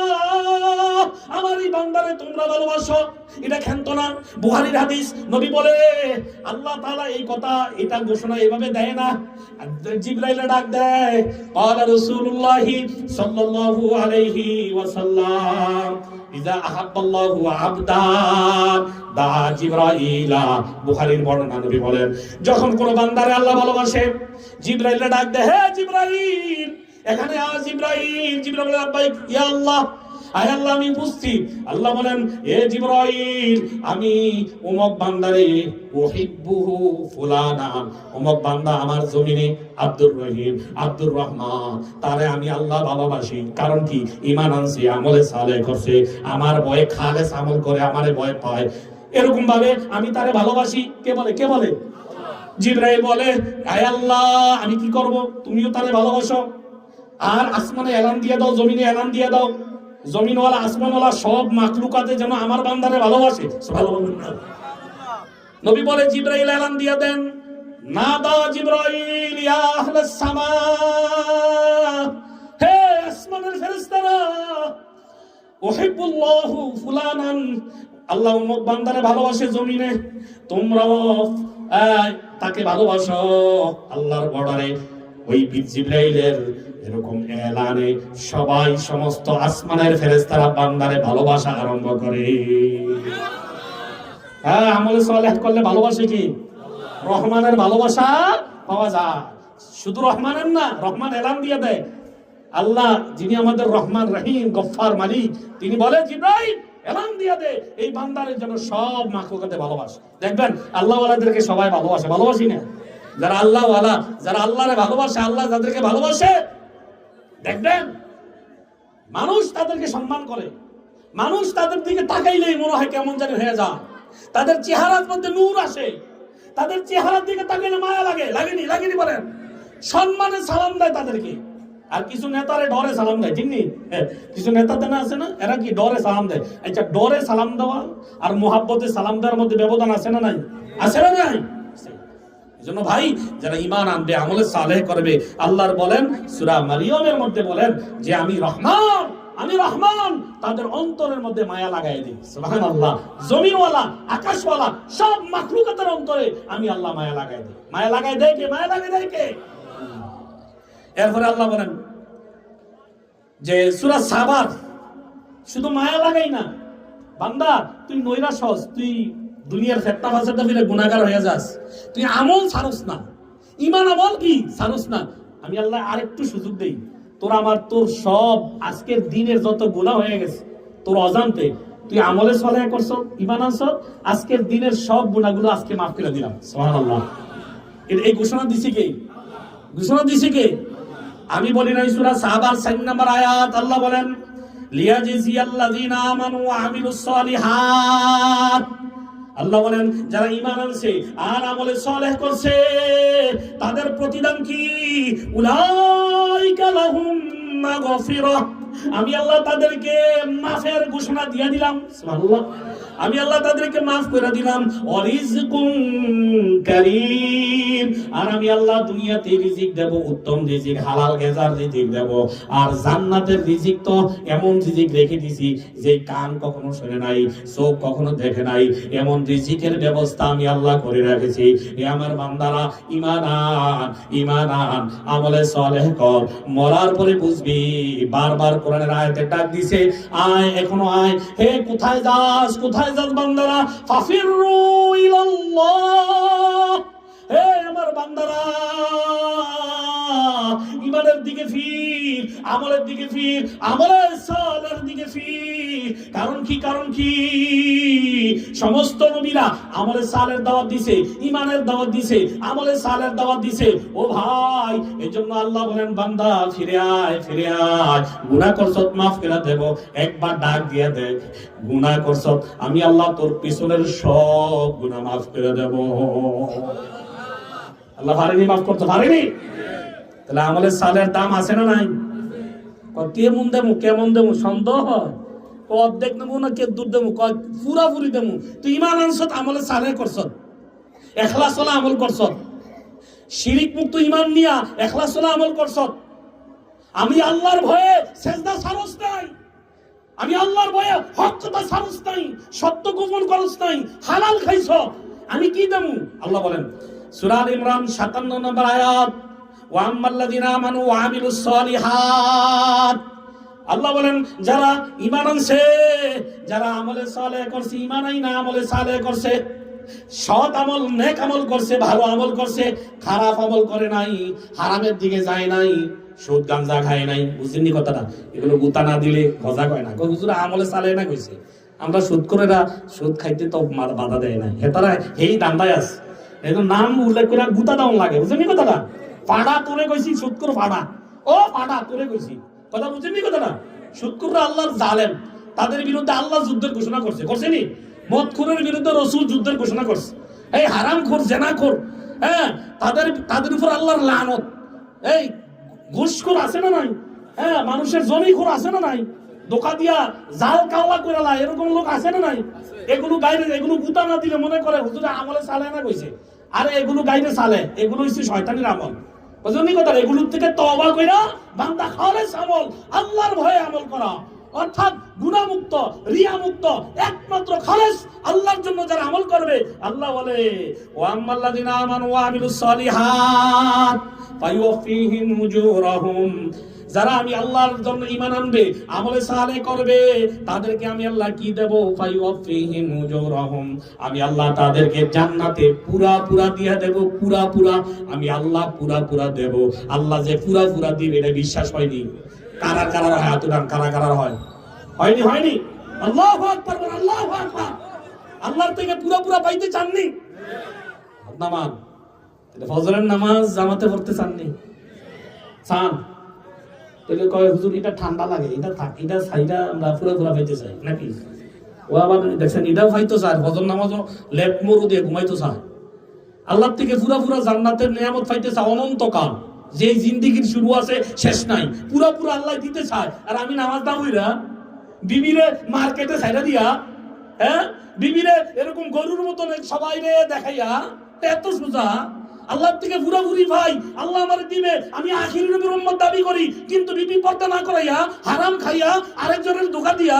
আমার এই বান্দারে তোমরা ভালোবাসো। এটা ক্ষান্ত না, বুখারীর হাদিস। নবী বলে, আল্লাহ তাআলা এই কথা, এটা ঘোষণা এভাবে দেয় না, জিবরাইল ডাক দেয়, ক্বালা রাসূলুল্লাহি সাল্লাল্লাহু আলাইহি ওয়াসাল্লাম, ইযা আহাব্বাল্লাহু আবদান দা জিবরাইলা। বুখারীর বর্ণনা, নবী বলেন, যখন কোন বান্দারে আল্লাহ ভালোবাসে, জিবরাইল ডাক দেয়, হে জিবরাইল, এখানে আ জিবরাইল। জিবরাইল বলে, আব্বাইক, ইয়া আল্লাহ, আয় আল্লাহ, আমি উপস্থিত। আল্লাহ বলেন, হে জিবরাইল, আমি অমুক বান্দারে, উহিব্বুহু ফুলানা, অমুক বান্দা আমার জমিনে আব্দুর রহিম, আব্দুর রহমান, তারে আমি আল্লাহ ভালোবাসি। কারণ কি? ঈমান আনছে, আমলে সালেহ করছে, আমার ভয়ে খালেস আমল করে, আমারে ভয় পায়, এরকম ভাবে আমি তারে ভালোবাসি। কে বলে? কে বলে? জিবরাইল বলে, আয় আল্লাহ, আমি কি করব? তুমিও তারে ভালোবাসো, আর আসমানে এলান দিয়ে দাও, জমিনে এলান দিয়ে দাও, জমিনওয়ালা আসমানওয়ালা সব মাখলুকাতে যেন আমার বান্দারে ভালোবাসে। সুবহানাল্লাহ। নবী বলে, জিবরাইল এলান দিয়ে দেন, নাদা জিবরাইল ইয়া আহলাস সামা, হে আসমানের ফেরেশতারা, উহিব্বুল্লাহু ফুলানান, আল্লাহ অমুক বান্দারে ভালোবাসে জমিনে, তোমরাও তাকে ভালোবাসো আল্লাহর বর্ডারে। ওই জিবরাইলের এরকম এলানে সবাই, সমস্ত আসমানের ফেরেশতারা বান্দারে ভালোবাসা আরম্ভ করে। হ্যাঁ, আমলে সালেহ করলে ভালোবাসে কি? রহমানের ভালোবাসা পাওয়া যায়। শুধু রহমানের না, রহমান এলান দিয়ে দেয়, আল্লাহ যিনি আমাদের রহমান রহিম গফফার মালিক, তিনি বলে, জিবরাইল এলান দিয়ে দে এই বান্দারের জন্য সব মাখলুকাতে ভালোবাসে। দেখবেন আল্লাহ ওয়ালাদেরকে সবাই ভালোবাসে, ভালোবাসি না? যারা আল্লাহ ওয়ালা, যারা আল্লাহরে ভালোবাসে, আল্লাহ যাদেরকে ভালোবাসে, দেখবেন মানুষ তাদেরকে সম্মান করে, মানুষ তাদের দিকে তাকাইলেই মনে হয় কেমন জানি হয়ে যায়, তাদের চেহারার মধ্যে নূর আসে, তাদের চেহারার দিকে তাকাইলে মায়া লাগে, লাগেনি বলেন, সম্মানে সালাম দেয় তাদেরকে। আর কিছু নেতারে ডরে সালাম দেয়, ঠিক নেই? কিছু নেতা না আছে না, এরা কি ডরে সালাম দেয়? আচ্ছা, ডরে সালাম দেওয়া আর মোহাব্বতে সালাম দেওয়ার মধ্যে ব্যবধান আছে না নাই? আছে না নাই? এজন্য ভাই, যারা ঈমান আনবে, আমলে সালেহ করবে, আল্লাহর বলেন সূরা মারিয়মের মধ্যে বলেন যে আমি রহমান, তাদের অন্তরের মধ্যে মায়া লাগাই দিই। সুবহানাল্লাহ। জমিনওয়ালা, আকাশওয়ালা সব মাখলুকাতের অন্তরে আমি আল্লাহ মায়া লাগাই দিই। মায়া লাগাই দেয় কে? মায়া লাগাই দেয় কে? এরপরে আল্লাহ বলেন যে সূরা সাবার, শুধু মায়া লাগাই না, বান্দা তুই নৈরাশ হস, তুই দুনিয়ার ফেতনা ফাসাদে ফিরে গুনাহগার হয়ে যাস, তুই আমল ছাড়স না, ঈমান আমল কি ছাড়স না, আমি আল্লাহ আরেকটু সুযোগ দেই, তোর সব আজকের দিনের যত গুনাহ হয়ে গেছে তোর অজান্তে, তুই আমলে সালেহ করছ, ঈমান আনছ, আজকের দিনের সব গুনাহগুলো আজকে মাফ করে দিলাম। সুবহানাল্লাহ। এই ঘোষণা দিছে কে? ঘোষণা দিছে কে? আমি বলি না। সূরা সাবার 4 নম্বর আয়াত আল্লাহ বলেন, লিয়াজিজিয়াল্লাযিনা আমানু ওয়া আমিলুস সালিহাত। আল্লাহ বলেন যারা ঈমান আনছে আর আমলে সালেহ করছে তাদের প্রতিদান কি? উলাইকা লাহুম মাগফিরাহ, আমি আল্লাহ তাদেরকে মাফের ঘোষণা দিয়ে দিলাম। সুবহানাল্লাহ। আমি আল্লাহ তাদেরকে মাফ করে দিলাম। ওয়ারিজকুম কারীম, আর আমি আল্লাহ দুনিয়াতে রিজিক দেব, উত্তম রিজিক, হালাল গেজার রিজিক দেব। আর জান্নাতের রিজিক তো এমন রিজিক রেখে দিছি যে কান কখনো শুনে নাই, চোখ কখনো দেখে নাই, এমন রিজিকের ব্যবস্থা আমি আল্লাহ করে রেখেছি। এ আমার বান্দারা, ঈমান আন, আমলে সালেহ কর, মরার পরে বুঝবি। বারবার কোরআনের আয়াতে ডাক দিছে, আয়, এখনো আয়। হে কোথায় যাস বান্দারা? ফাফিরু ইলাল্লাহ, হে আমার বান্দারা ঈমানের দিকে ফির, আমলের দিকে ফির, আমলের সালেহের দিকে ফির। কারণ কি? সমস্ত নবীরা আমলের সালেহের দাওয়াত দিছে, ঈমানের দাওয়াত দিছে, আমলের সালেহের দাওয়াত দিছে। ও ভাই, এজন্য আল্লাহ বলেন, বান্দা ফিরে আয়, গুনাহ করছত মাফ করে দেব। একবার ডাক দিয়ে দেখ, গুনাহ করছত, আমি আল্লাহ তোর পিছনের সব গুনাহ মাফ করে দেব। আল্লাহ পারেনি মাফ করতে? পারেনি? তাহলে আমলের সালের দাম আছে না নাই? কেমন দেবো সন্দেহ হয়, অর্ধেক দেবো না কে দূর দেবো, পুরাপুরি দেবো। তুই ঈমান আনছত, আমলে সালেহ করছত, ইখলাস ওয়ালা আমল করছত, শিরিক মুক্ত ঈমান নিয়া ইখলাস ওয়ালা আমল করছত। আমি আল্লাহর ভয়ে সেজদা ছাড়স নাই, আমি আল্লাহর ভয়ে হক কথা ছাড়স নাই, সত্য গোপন করস নাই, হালাল খাইছ, আমি কি দেবো? আল্লাহ বলেন সূরা আল ইমরান 57 নম্বর আয়াত, ওয়া আম্মাল্লাযিনা আমানু ওয়া আমিলুস সালিহাত। আল্লাহ বলেন যারা ঈমান আনছে, যারা আমলে সালেহ করছে, ঈমান আইনা আমলে সালেহ করছে, সৎ আমল, নেক আমল করছে, ভালো আমল করছে, খারাপ আমল করে নাই, হারামের দিকে যায় নাই, সুদ গাঞ্জা খায় নাই। বুঝছেননি কথাটা? এগুলো গুতা না দিলে মজা কয় না, হুজুর আমলে সালেহ না কইছে। আমরা সুদ করে সুদ খাইতে তো বাধা দেয় না, হেতারা এই দান্দায় আছে, একদম নাম উল্লেখ করে গুতা দাও লাগে। বুঝছেননি কথাটা? ফাড়া তোরে কইছি, সুদ করে ফাড়া, ও ফাড়া তোরে কইছি, কথা বুঝছেননি কথাটা? সুদ করে আল্লাহর জালেম, তাদের বিরুদ্ধে আল্লাহ যুদ্ধের ঘোষণা করছেনি? মদখোরের বিরুদ্ধে রাসূল যুদ্ধের ঘোষণা করছে। এই হারামখোর, জেনাখোর, হ্যাঁ, তাদের উপর আল্লাহর লানত। এই ঘুষখোর আছে না নাই? হ্যাঁ, মানুষের জমিখোর আছে না নাই? দোকা দিয়া জাল কাওলা করে লা, এরকম লোক আছে না নাই? এগুলো গাইরে, এগুলো গুতা না দিলে মনে করে হুজুর আমলে চালে না কইছে। আরে এগুলো গাইরে চালে, এগুলো হচ্ছে শয়তানের আমল। বুঝলি কথা? এগুলোর থেকে তওবা কইরা বান্দা খালেস আমল, আল্লাহর ভয়ে আমল করা, অর্থাৎ গুনাহমুক্ত, রিয়ামুক্ত, একমাত্র খালেস আল্লাহর জন্য যারা আমল করবে, আল্লাহ বলে ওয়া আম্মাল্লাযিনা আমানু ওয়া আমিলুস সালিহাত ফায়ুওয়াফিহিম উজুরাহুম, যারা আমি আল্লাহর জন্য ঈমান আনবে, আমলে সালেহ করবে, তাদেরকে আমি আল্লাহ কি দেব? ফায়ুওয়াফিহিম উজুরাহুম, আমি আল্লাহ তাদেরকে জান্নাতে পুরা পুরা দিয়ে দেব। পুরা পুরা, আমি আল্লাহ পুরা পুরা দেব। আল্লাহ যে পুরা পুরা দিবে এটা বিশ্বাস হয়নি? কারার কারার হয়? আতুরান কারার কারার হয়? হয়নি? হয়নি? আল্লাহু আকবার, আল্লাহু আকবার। আল্লাহর থেকে পুরা পুরা পাইতে চাননি? নামাজ, ফজরের নামাজ জামাতে পড়তে চাননি? চান? তাহলে কয় হুজুর এটা ঠান্ডা লাগে, এটা থাক, এটা ছাইটা আমরা পুরা পুরা পাইতে চাই নাকি? ও আবার দেখছেন এটাও পাইতো চায়, ফজর নামাজও লেপ মরু দিয়ে ঘুমাইতো চায়। আল্লাহর থেকে পুরা পুরা জান্নাতের নিয়ামত পাইতে চায় অনন্তকাল, যে জিন্দিগির শুরু আছে শেষ নাই, পুরা পুরা আল্লাহ দিতে চায়। আর আমি নামাজ না হইরা বিবিরে মার্কেটে ছাইরা দিয়া, হ্যাঁ, বিবিরে এরকম গরুর মতন সবাই রে দেখাইয়া, এত সোজা আল্লাহর থেকে পুরাপুরি ভাই আল্লাহ আমার দিবে, আমি আখির নবীর উম্মত দাবি করি, কিন্তু বিবি পর্দা না করাইয়া, হারাম খাইয়া, আরেকজনের ধোঁকা দিয়া,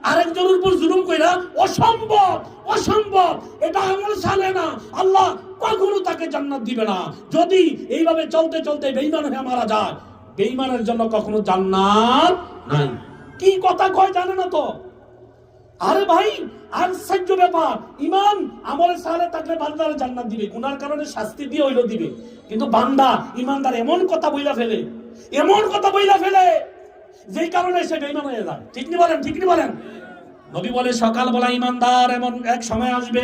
আরেকজনের উপর জুলুম কইরা, অসম্ভব, অসম্ভব। এটা আমল সালে না, আল্লাহ কখনো তাকে জান্নাত দিবে না। যদি এইভাবে চলতে চলতে বেঈমান হয়ে মারা যায়, বেঈমানের জন্য কখনো জান্নাত নাই। কি কথা কয় জানে না তো? আরে ভাই, আশ্চর্য ব্যাপার, ঈমান আমলে সালেহ থাকলে বান্দার জান্নাত দিবে, গুনার কারণে শাস্তি দিয়ে হইলো দিবে। কিন্তু বান্দা ঈমানদার এমন কথা বইলা ফেলে, এমন কথা বইলা ফেলে, যেই কারণে সে বেঈমান হয়ে যায়। ঠিক নি বলেন? ঠিক নি বলেন? নবী বলে সকালবেলা ঈমানদার এমন এক সময় আসবে,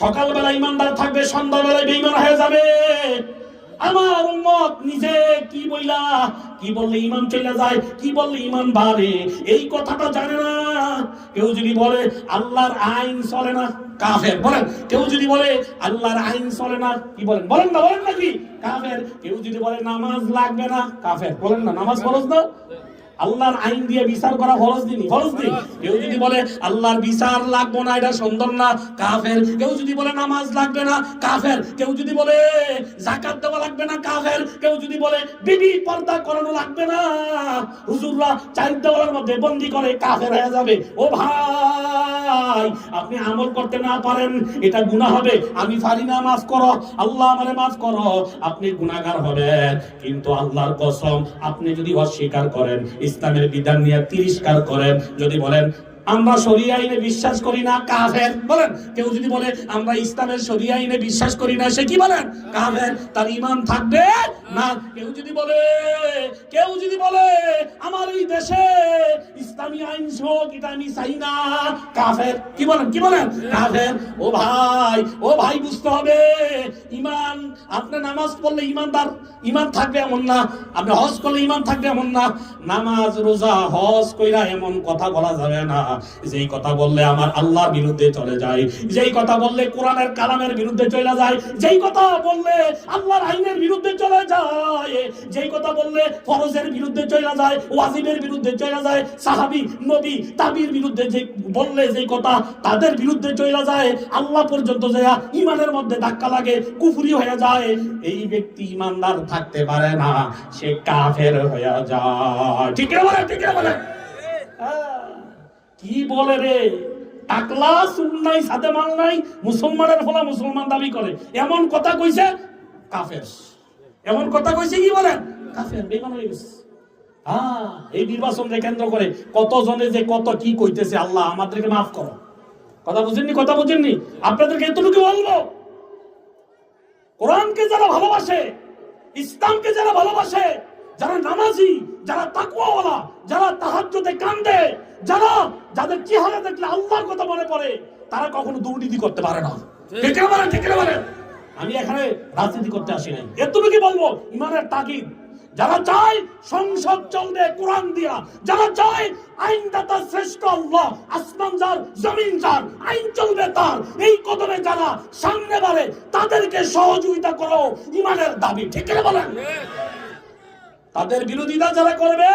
সকালবেলা ঈমানদার থাকবে, সন্ধ্যাবেলায় বেঈমান হয়ে যাবে। আমার উম্মত নিজে কি বইলা, কি বললে ঈমান চলে যায়, কি বললে ঈমান বাড়ে, এই কথাটা জানে না। কেউ যদি বলে আল্লাহর আইন চলে না, কাফের। বলেন, কেউ যদি বলে আল্লাহর আইন চলে না, কি বলেন? বলেন না? বলেন নাকি? কাফের। কেউ যদি বলে নামাজ লাগবে না, কাফের। বলেন না? নামাজ ফরজ না? আল্লাহর আইন দিয়ে বিচার করা ফরজ দিনি, ফরজ দিন। কেউ যদি বলে আল্লাহর বিচার লাগবে না, এটা সুন্দর না, কাফের। কেউ যদি বলে নামাজ লাগবে না, কাফের। কেউ যদি বলে যাকাত দেওয়া লাগবে না, কাফের। কেউ যদি বলে বিবি পর্দা করানো লাগবে না, হুজুররা চার দেওয়ালের মধ্যে বন্দি করে, কাফের হয়ে যাবে। ও ভাই, আপনি আমল করতে না পারেন, এটা গুনাহ হবে। আমি পারি না, মাফ করো, আল্লাহ আমারে মাফ করো, আপনি গুনাহগার হবেন। কিন্তু আল্লাহর কসম, আপনি যদি অস্বীকার করেন, ইসলামের বিধান নিয়ে তিরস্কার করেন, যদি বলেন আমরা শরিয়া আইনে বিশ্বাস করি না, কাফের। বলেন, কেউ যদি বলে আমরা ইসলামের শরিয়া আইনে বিশ্বাস করি না, সে কি বলেন? কাফের। তার ঈমান থাকবে না। কেউ যদি বলে আমার এই দেশে ইসলামী আইন হোক, এটা আমি চাই না, কাফের। কি বলেন? কি বলেন? কাফের। ও ভাই বুঝতে হবে, ঈমান, আপনি নামাজ পড়লে ঈমানদার, ঈমান থাকবে এমন না। আপনি হজ করলে ঈমান থাকবে এমন না। নামাজ, রোজা, হজ কইরা এমন কথা বলা যাবে না যেই কথা বললে আমার আল্লাহর বিরুদ্ধে চলে যায়, যেই কথা বললে কোরআনের কালামের বিরুদ্ধে চলে যায়, যেই কথা বললে আল্লাহর আইনের বিরুদ্ধে চলে যায়, যেই কথা বললে ফরজের বিরুদ্ধে চলে যায়, ওয়াজিবের বিরুদ্ধে চলে যায়, সাহাবী, নবী, তাবির বিরুদ্ধে যে বললে যেই কথা তাদের বিরুদ্ধে চলে যায়, আল্লাহ পর্যন্ত যায় ঈমানের মধ্যে ধাক্কা লাগে, কুফরি হয়ে যায়, এই ব্যক্তি ঈমানদার থাকতে পারে না, সে কাফের হয়ে যায়। ঠিক আছে বলে? ঠিক আছে বলে? কি বলে রে? টাকলা চুল নাই, সাথে মাল নাই, মুসলমানের ফলা মুসলমান দাবি করে, এমন কথা কইছে, কাফের। এমন কথা কইছে, কি বলেন? কাফের, বেঈমান হয়ে গেছে। এই নির্বাচনকে কেন্দ্র করে কত জনে যে কত কি কইতেছে, আল্লাহ আমাদেরকে মাফ করো। কথা বুঝেননি? কথা বুঝেননি? আপনাদেরকে এতটুকু বলবো, কোরআনকে যারা ভালোবাসে, ইসলামকে যারা ভালোবাসে, যারা নামাজি, যারা তাকওয়াওয়ালা, যারা তাহাজ্জুদে কান্দে, যাদের চেহারা দেখলে আল্লাহর কথা মনে পড়ে, তারা কখনো দুর্নীতি করতে পারে না। ঠিক না বলেন? আমি এখানে রাজনীতি করতে আসি নাই, এতটুকু বলবো, ঈমানের তাকিদ। যারা চায় সংসদ চলবে কোরআন দিয়া, যারা চায় আইনদাতা শ্রেষ্ঠ আল্লাহ, আসমান যার জমিন যার, আইন চলবে তার, এই কদমে যারা সামনে বাড়ে তাদেরকে সহযোগিতা করো, ইমানের দাবি। ঠিক করে বলেন? তাদের বিরোধিতা যারা করবে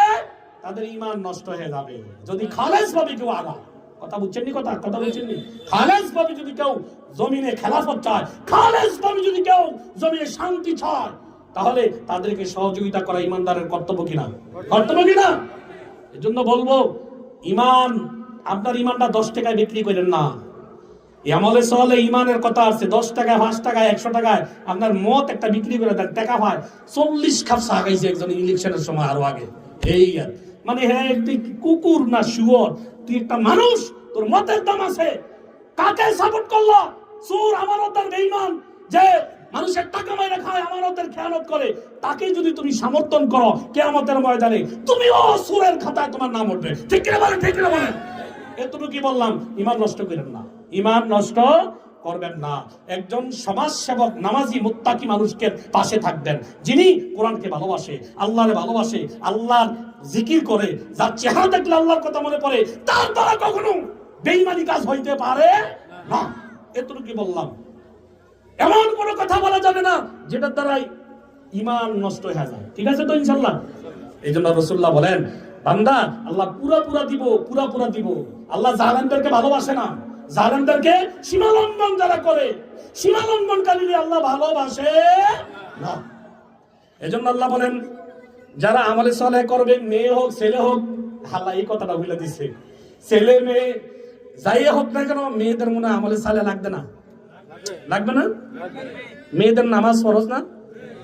তাদের ইমান নষ্ট হয়ে যাবে। যদি খালেস ভাবে কেউ আগা, কথা বুঝছেননি? কথা বুঝছেননি? খালেস ভাবে যদি কেউ জমিনে খেলাফত চায়, খালেস ভাবে যদি কেউ জমিনে শান্তি চায়, তাহলে তাদেরকে সহযোগিতা করা ইমানদারের কর্তব্য কিনা? কর্তব্য কিনা? এজন্য বলবো, ইমান, আপনার ইমানটা 10 টাকায় বিক্রি করেন না। আমলে সলে ইমানের কথা আছে, 10 টাকায়, 5 টাকায়, 100 টাকায় আপনার মত একটা বিক্রি করে দেন, টাকা হয় 40 কাপ চা খাইছে একজন ইলেকশনের সময় আরো আগে। এই মানে হ্যাঁ, তুই কুকুর না শুয়োর? তুই একটা মানুষ, তোর মতের দাম আছে। কাকে সাপোর্ট করলো? চোর, আমানতদার, বেঈমান, যে মানুষের টাকা মাইরা খায়, আমানতের খেয়ানত করে, তাকে যদি তুমি সমর্থন করো, কিয়ামতের ময়দানে তুমিও চোরের খাতায় তোমার নাম উঠবে। ঠিক কিনা বলেন? ঠিক কিনা বলেন? এতটুকু কি বললাম? ইমান নষ্ট করেন না, ইমান নষ্ট করবেন না। একজন সমাজ সেবক, নামাজি, মুত্তাকি মানুষকে পাশে থাকবেন, যিনি কোরআনকে ভালোবাসে, আল্লাহরে ভালোবাসে, আল্লাহর জিকির করে, যার চেহারা দেখলে আল্লাহর কথা মনে পড়ে, তার দ্বারা কখনো বেঈমানি কাজ হইতে পারে না। এতটুকু বললাম। এমন কোনো কথা বলা যাবে না যেটার দ্বারাই ইমান নষ্ট হয়ে যায়। ঠিক আছে তো ইনশাআল্লাহ? এই জন্য রাসূলুল্লাহ বলেন, বান্দা, আল্লাহ পুরা দিব। আল্লাহ জালেমদেরকে ভালোবাসে না, জালেমদেরকে, সীমালঙ্ঘন যারা করে, সীমালঙ্ঘনকারীকে আল্লাহ ভালোবাসে না। এজন্য আল্লাহ বলেন, যারা আমলে সালেহ করবে, মেয়ে হোক ছেলে হোক, আল্লাহ এই কথাটা বলে দিছে, ছেলে মেয়ে যাই হোক না কেন, মেয়েদের মনে আমলে সালেহ লাগবে না? লাগবে না? মেয়েদের নামাজ ফরজ না?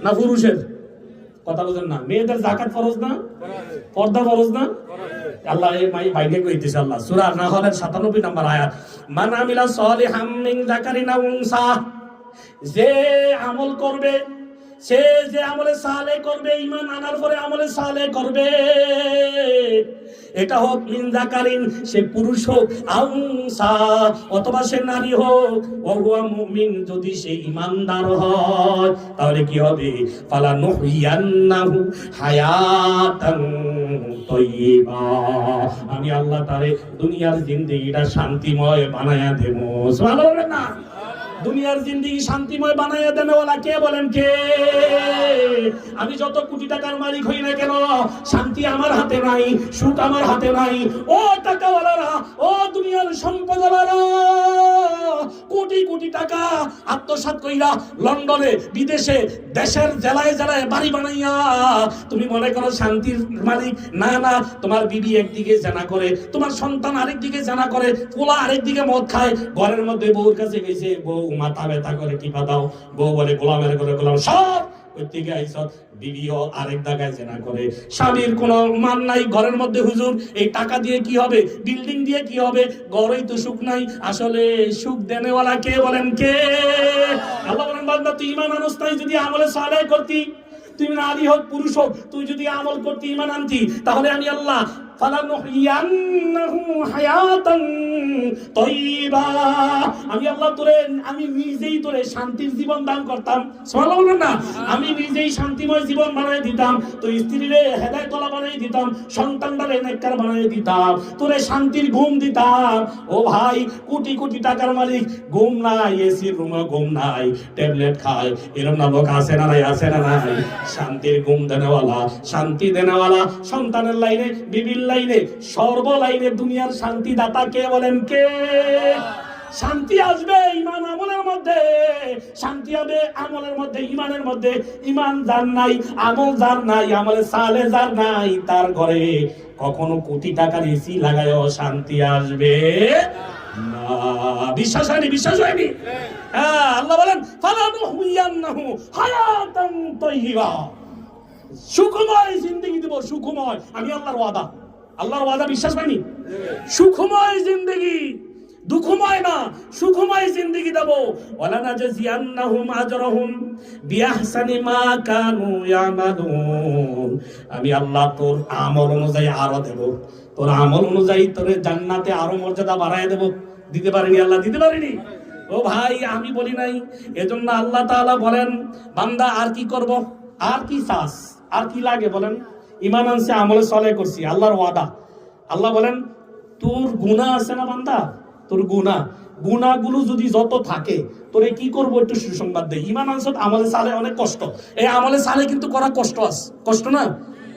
না পুরুষের? কথা বলেন না? মেয়েদের যাকাত ফরজ না? পর্দা ফরজ না? আল্লাহ এই বাইরে কইতেছে, আল্লাহ সূরা নাহলের 97 নম্বর আয়াত, মান আমিলা সালিহাম মিন যাকারিন আও উনসা, যে আমল করবে, সে যে আমলে সালেহ করবে, ঈমান আনার পরে আমলে সালেহ করবে, এটা হোক মিন যাকারিন, সে পুরুষ হোক, আও উনসা, অথবা সে নারী হোক, ওয়া হুয়া মুমিন, যদি সে ঈমানদার হয়, তাহলে কি হবে? ফালা নুহইয়ান্নাহু হায়াতান তাইয়্যিবা, আমি আল্লাহ তারে দুনিয়ার জিন্দেগিটা শান্তিময় বানায়া দেব। সুবহানাল্লাহ না? দুনিয়ার জিন্দেগি শান্তিময় বানাইয়া দেনেওয়ালা কে বলেন? কে? আমি যত কোটি টাকার মালিক হই না কেন, শান্তি আমার হাতে নাই, সুখ আমার হাতে নাই। ও টাকাওয়ালারা, ও দুনিয়ার সম্পদওয়ালারা, কোটি কোটি টাকা আত্মসাৎ কইরা লন্ডনে, বিদেশে, দেশের জেলায় জেলায় বাড়ি বানাইয়া তুমি মনে করো শান্তির মালিক। না না, তোমার বিবি একদিকে জানা করে, তোমার সন্তান আরেকদিকে জানা করে, পোলা আরেকদিকে মদ খায়, ঘরের মধ্যে বউর কাছে গেছে, বউ মাথা ব্যথা করে টিপা দাও, বউ বলে গোলামের করে গোলাম, সব ওইদিকে আইসত, বিবিও আরেক জায়গায় জেনা করে, স্বামীর কোনো মান নাই ঘরের মধ্যে। হুজুর, এই টাকা দিয়ে কি হবে? বিল্ডিং দিয়ে কি হবে? ঘরেই তো সুখ নাই। আসলে সুখ দেনেওয়ালা কে বলেন? কে? আল্লাহ বলেন, বান্দা, তুই ঈমান আনস নাই, যদি আমলে সালেহ করতি, তুই নারী হোক পুরুষ হোক, তুই যদি আমল করতি, ঈমান আনতি, তাহলে আমি আল্লাহ ফালানুহইয়ান্নাহু হায়াতান তাইয়্যিবা, আমি আল্লাহ তোরে, আমি নিজেই তোরে শান্তির জীবন দান করতাম। সুবহানাল্লাহ না? আমি নিজেই শান্তিময় জীবন বানাই দিতাম, তোর স্ত্রীরে হেদায়েতওয়ালা বানাই দিতাম, সন্তানটারে নেককার বানাই দিতাম, তোরে শান্তির ঘুম দিতাম। ও ভাই, কোটি কোটি টাকার মালিক, ঘুম নাই, এসির রুমে ঘুম নাই, ট্যাবলেট খায়, এরকম না লোক আছে না নাই? আছে না নাই? শান্তির ঘুম দেনেওয়ালা, শান্তি দেনেওয়ালা, সন্তানের লাইনে, বিবির লাইনে, সর্ব লাইনে দুনিয়ার শান্তি দাতা কে বলেন? কে? শান্তি আসবে ঈমান আমলের মধ্যে, শান্তি হবে আমলের মধ্যে, ঈমানের মধ্যে। ঈমান যার নাই, আমল যার নাই, আমলে সালেহ যার নাই, তার ঘরে কখনো কোটি টাকার এসি লাগায়ও শান্তি আসবে না। বিশ্বাস হয়নি? বিশ্বাস হয়নি? হ্যাঁ, আল্লাহ বলেন, ফালানুহইয়ান্নাহু হায়াতান তাইয়্যিবা, সুখময় জিন্দেগি দেব, সুখময়। আমি আল্লাহর ওয়াদা, আল্লাহর ওয়াদা বিশ্বাস হয়নি? সুখময় জিন্দেগি, দুঃখময় না, সুখময় জিন্দেগি দেব। ওয়ালা নাজজিয়ান্নাহুম আজরাহুম বিআহসানি মা কানু ইয়ামালুন, আমি আল্লাহ তোর আমল অনুযায়ী আরো দেব, তোর আমল অনুযায়ী তোর জান্নাতে আরো মর্যাদা বাড়ায় দেব। দিতে পারিনি আল্লাহ? দিতে পারিনি? ও ভাই, আমি বলি নাই। এজন্য আল্লাহ তাআলা বলেন, বান্দা আর কি করব? আর কি চাস? আর কি লাগে বলেন? ঈমান আনছে, আমলে সালেহ করছি, আল্লাহর ওয়াদা। আল্লাহ বলেন তোর গুনাহ আছে না বান্দা, তোর গুনাহগুলো যদি যত থাকে তোরে কি করবো একটু সুসংবাদ দে। ঈমান আনছে, আমলে সালেহ অনেক কষ্ট। এই আমলে সালেহ কিন্তু করা কষ্ট আছে, কষ্ট না?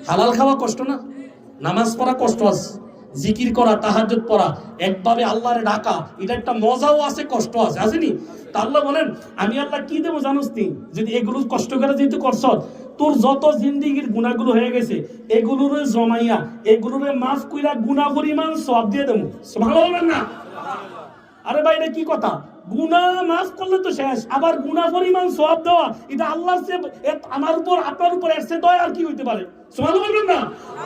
হালাল খাওয়া কষ্ট না? নামাজ পড়া কষ্ট আছে, জিকির করা, তাহাজ্জুদ পড়া, একভাবে আল্লাহরে ডাকা, এটা একটা মজাও আছে, কষ্ট আছে, আসেনি? তা আল্লাহ বলেন আমি আল্লাহ কি দেবো জানোস তুই যদি এগুলো কষ্ট করে যেহেতু করছ, তোর যত জিন্দিগির গুনাহগুলো হয়ে গেছে এগুলোরে জমাইয়া এগুলোরে মাফ কইরা গুনাহ পরিমাণ সওয়াব দিয়ে দেবো। সুবহানাল্লাহ না? আরে ভাই এটা কি কথা? গুনাহ মাফ করলে তো শেষ, আবার গুনাহ পরিমাণ সওয়াব দেওয়া, এটা আল্লাহর চেয়ে আমার উপর আপনার উপর এর চেয়ে দয়া আর কি হইতে পারে? সুবহানাল্লাহ বলবেন না?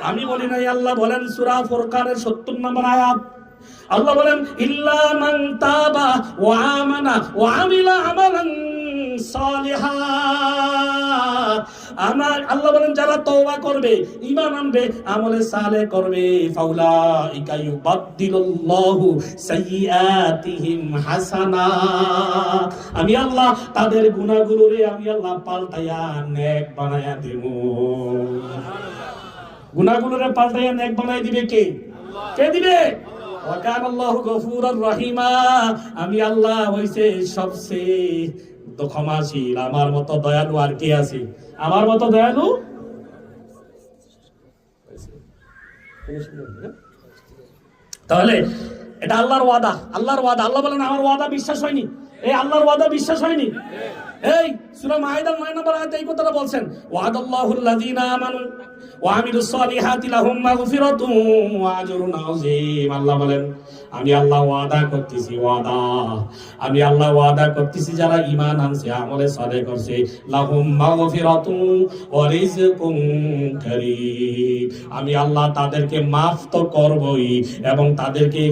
আমি বলি নাই, আল্লাহ বলেন সূরা ফুরকানের 70 নম্বর আয়াত, আল্লাহ বলেন ইল্লা মান তাবা ওয়া আমানা ওয়া আমিলা আমালান সালিহা। আমার আল্লাহ বলেন যারা তওবা করবে, ঈমান আনবে, আমলে সালেহ করবে, ফাউলাইকা ইউবাদদিলুল্লাহু সাইয়্যাতিহিম হাসানাত। আমি আল্লাহ তাদের গুনাহগুলোরে আমি আল্লাহ পাল্টায়া নেক বানায়া দেব। গুনাহগুলোরে পাল্টায়া নেক বানাই দিবে কে? কে দিবে? ওয়াকান আল্লাহু গফুরুর রহিমা। আমি আল্লাহ হইছে সবচেয়ে ক্ষমাশীল, আমার মতো দয়ালু আর কে আছে? আমার মতো দয়ালু তাহলে এটা আল্লাহর ওয়াদা, আল্লাহর ওয়াদা। আল্লাহ বলেন আমার ওয়াদা বিশ্বাস হয়নি, এই আল্লাহর ওয়াদা বিশ্বাস হয়নি। এই সূরা মাইদার 9 নম্বর আয়াতে এই কথাটা বলছেন, ওয়াদাল্লাহুল লাযিনা আমানু ওয়া আমিলুস সালিহাতি লাহুম মাগফিরাতুন ওয়া আজরুন আযীম। আল্লাহ বলেন আমি আল্লাহ ওয়াদা করতেছি, আমি আল্লাহ ওয়াদা করতেছি যারা ঈমান আনছে, আমলে সালেহ করছে, লাহুম মাগফিরাতুন ওয়া রিজকুন কারীম। আমি আল্লাহ তাদেরকে মাফ তো করবই এবং তাদেরকে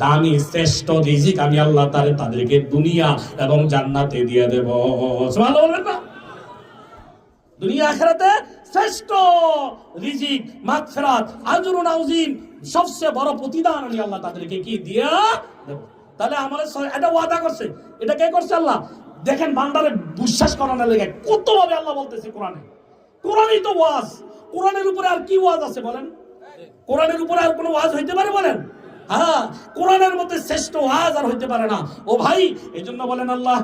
দামি শ্রেষ্ঠ রিজিক আমি আল্লাহ তাদেরকে দুনিয়া এবং জান্নাতে দিয়ে দেব। সুবহানাল্লাহ বলবেন না? দুনিয়া আখিরাতে শ্রেষ্ঠ রিজিক, মাগফিরাত, আজরুন আযীম, সবচেয়ে বড় প্রতিদান আমি আল্লাহ তাদেরকে কি দিয়া দেব। তাহলে আমাদের এটা ওয়াদা করছে, এটা কে করছে? আল্লাহ। দেখেন বান্দারে বিশ্বাস করানোর লাগে কতভাবে আল্লাহ বলতেছে কোরআনে। কোরআনই তো ওয়াজ, কোরআনের উপরে আর কি ওয়াজ আছে বলেন? কোরআনের উপরে আর কোনো ওয়াজ হইতে পারে বলেন? হ্যাঁ, কোরআনের মধ্যে শ্রেষ্ঠ ওয়াজ আর হইতে পারে না। ও ভাই, এজন্য বলেন আল্লাহ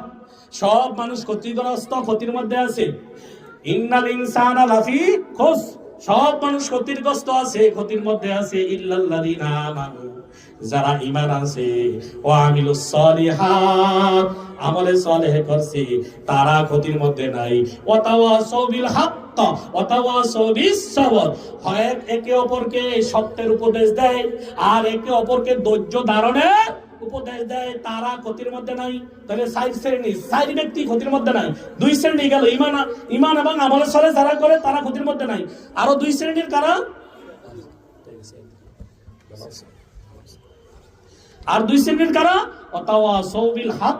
সব মানুষ ক্ষতিগ্রস্ত, ক্ষতির মধ্যে আছে। ইন্নাল ইনসানা লাফি খুস, সব মানুষ ক্ষতিগ্রস্ত আছে, ক্ষতির মধ্যে আছে। ইল্লাল্লাযিনা আমানু, যারা ঈমান আনছে, ওয়া আমিলুস সালিহাত, আমলে সালেহ করছে, তারা ক্ষতির মধ্যে নাই। ওয়া তাওয়াসাউ বিল হক ওয়া তাওয়াসাউ বিস সবর, হয় একে অপরকে সত্যের উপদেশ দেয় আর একে অপরকে ধৈর্য ধারণের উপদেশ দেয়, তারা ক্ষতির মধ্যে নাই। তাহলে চার ব্যক্তি ক্ষতির মধ্যে নাই। দুই শ্রেণী গেল, ঈমান এবং আমলে সালেহ যারা করে তারা ক্ষতির মধ্যে নাই। আরো দুই শ্রেণীর কারা? আর দুই শ্রেণীর কারা? ওয়াতাওয়াসাউ বিল হক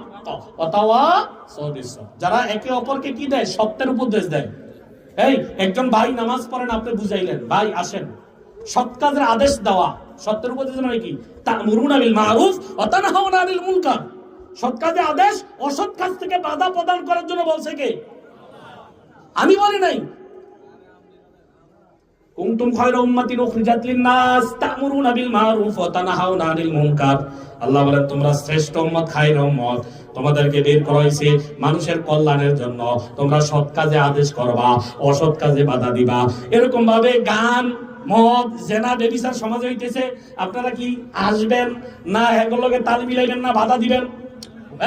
ওয়াতাওয়াসাউ বিস সবর, যারা একে অপরকে কি দেয়? সত্যের উপদেশ দেয়। এই একজন ভাই নামাজ পড়েন, আপনি বুঝাইলেন, ভাই আসেন, সৎ কাজের আদেশ দেওয়া সত্যের উপদেশ নয় কি? তা'মুরুনা বিল মারুফ ওয়া তানহাউনা আনিল মুনকার, সৎ কাজের আদেশ অসৎ কাজ থেকে বাধা প্রদান করার জন্য বলছে কে? আমি বলি নাই। কুনতুম খায়রা উম্মাতিন উখরিজাত লিন-নাস তা'মুরুনা বিল মারুফ ওয়া তানহাউনা আনিল মুনকার। আল্লাহ বলেন তোমরা শ্রেষ্ঠ উম্মত, খায়রা উম্মত, তোমাদেরকে বের করা হয়েছে মানুষের কল্যাণের জন্য। তোমরা সৎ কাজে আদেশ করবা, অসৎ কাজে বাধা দিবা। এরকম ভাবে গান, মদ, জেনা, ব্যভিচার সমাজে হইতেছে, আপনারা কি আসবেন না এগুলোকে তাল মিলাইবেন না বাধা দিবেন?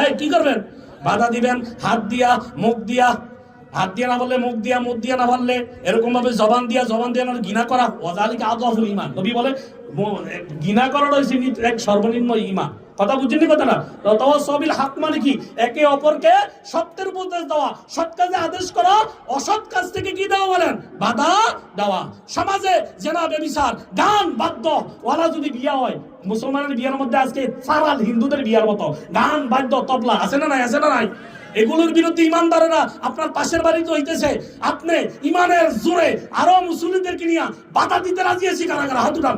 এই কি করবেন? বাধা দিবেন। হাত দিয়া, মুখ দিয়া, হাত দিয়া না বললে মুখ দিয়া, মুখ দিয়া না বললে এরকম ভাবে জবান দিয়া না ঘৃণা করা, ওয়াজালিকা আযফুল ঈমান। নবী বলে ঘৃণা করাটা হচ্ছে এক সর্বনিম্ন ঈমান। কথা বুঝছেন কথাটা? তাওয়াসাউ বিল হক মানে কি? একে অপরকে সত্যের উপদেশ দেওয়া, সৎ কাজে আদেশ করা, অসৎ কাজ থেকে কি দেওয়া বলেন? বাধা দেওয়া। সমাজে জেনা, ব্যভিচার, গান, বাদ্য ওয়ালা যদি বিয়া হয়, মুসলমানের বিয়ার মধ্যে আজকে সারাল হিন্দুদের বিয়ার মতো গান, বাদ্য, তবলা আছে না নাই? আছে না নাই? এগুলোর বিরুদ্ধে ইমানদারেরা আপনার পাশের বাড়িতে হইতেছে, আপনি ইমানের জোরে আরো মুসলিমদেরকে নিয়ে বাধা দিতে রাজি আছি, কারা কারা হাত উঠান।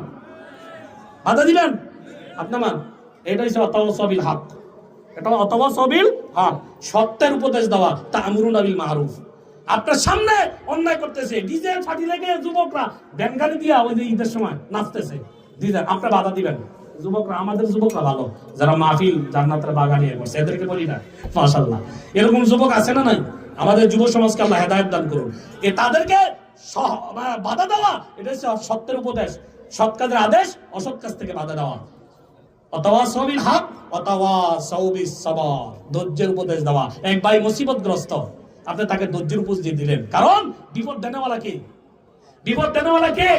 বাধা দিবেন আপনার মান? এটা হচ্ছে ওয়াতাওয়াসাউ বিল হক, এটা ওয়াতাওয়াসাউ বিল হক, সত্যের উপদেশ দেওয়া, তা'মুরুনা বিল মারুফ। আপনার সামনে অন্যায় করতেছে, ডিজে ফাটি লেগে যুবকরা ব্যানগাড়ি দিয়া ওই যে ঈদের সময় নাচতেছে, ডিজে আপনি বাধা দিবেন। যুবকরা, আমাদের যুবকরা ভালো, যারা মাহফিল জান্নাতের বাগানে করছে, এদেরকে বলি না, মাশাআল্লাহ এরকম যুবক আছে না নাই? আমাদের যুব সমাজকে আল্লাহ হেদায়েত দান করুন। তাদেরকে বাধা দেওয়া, এটা হচ্ছে সত্যের উপদেশ, সৎ কাজের আদেশ, অসৎ কাজ থেকে বাধা দেওয়া। ওয়াতাওয়াসাউ বিল হক ওয়াতাওয়াসাউ বিস সাবর, ধৈর্যের উপদেশ দেওয়া। এক ভাই মুসিবতগ্রস্ত, আপনি তাকে ধৈর্যের উপদেশ দিলেন, কারণ বিপদ দেনেওয়ালা কে? বিপদ দেনেওয়ালা কে?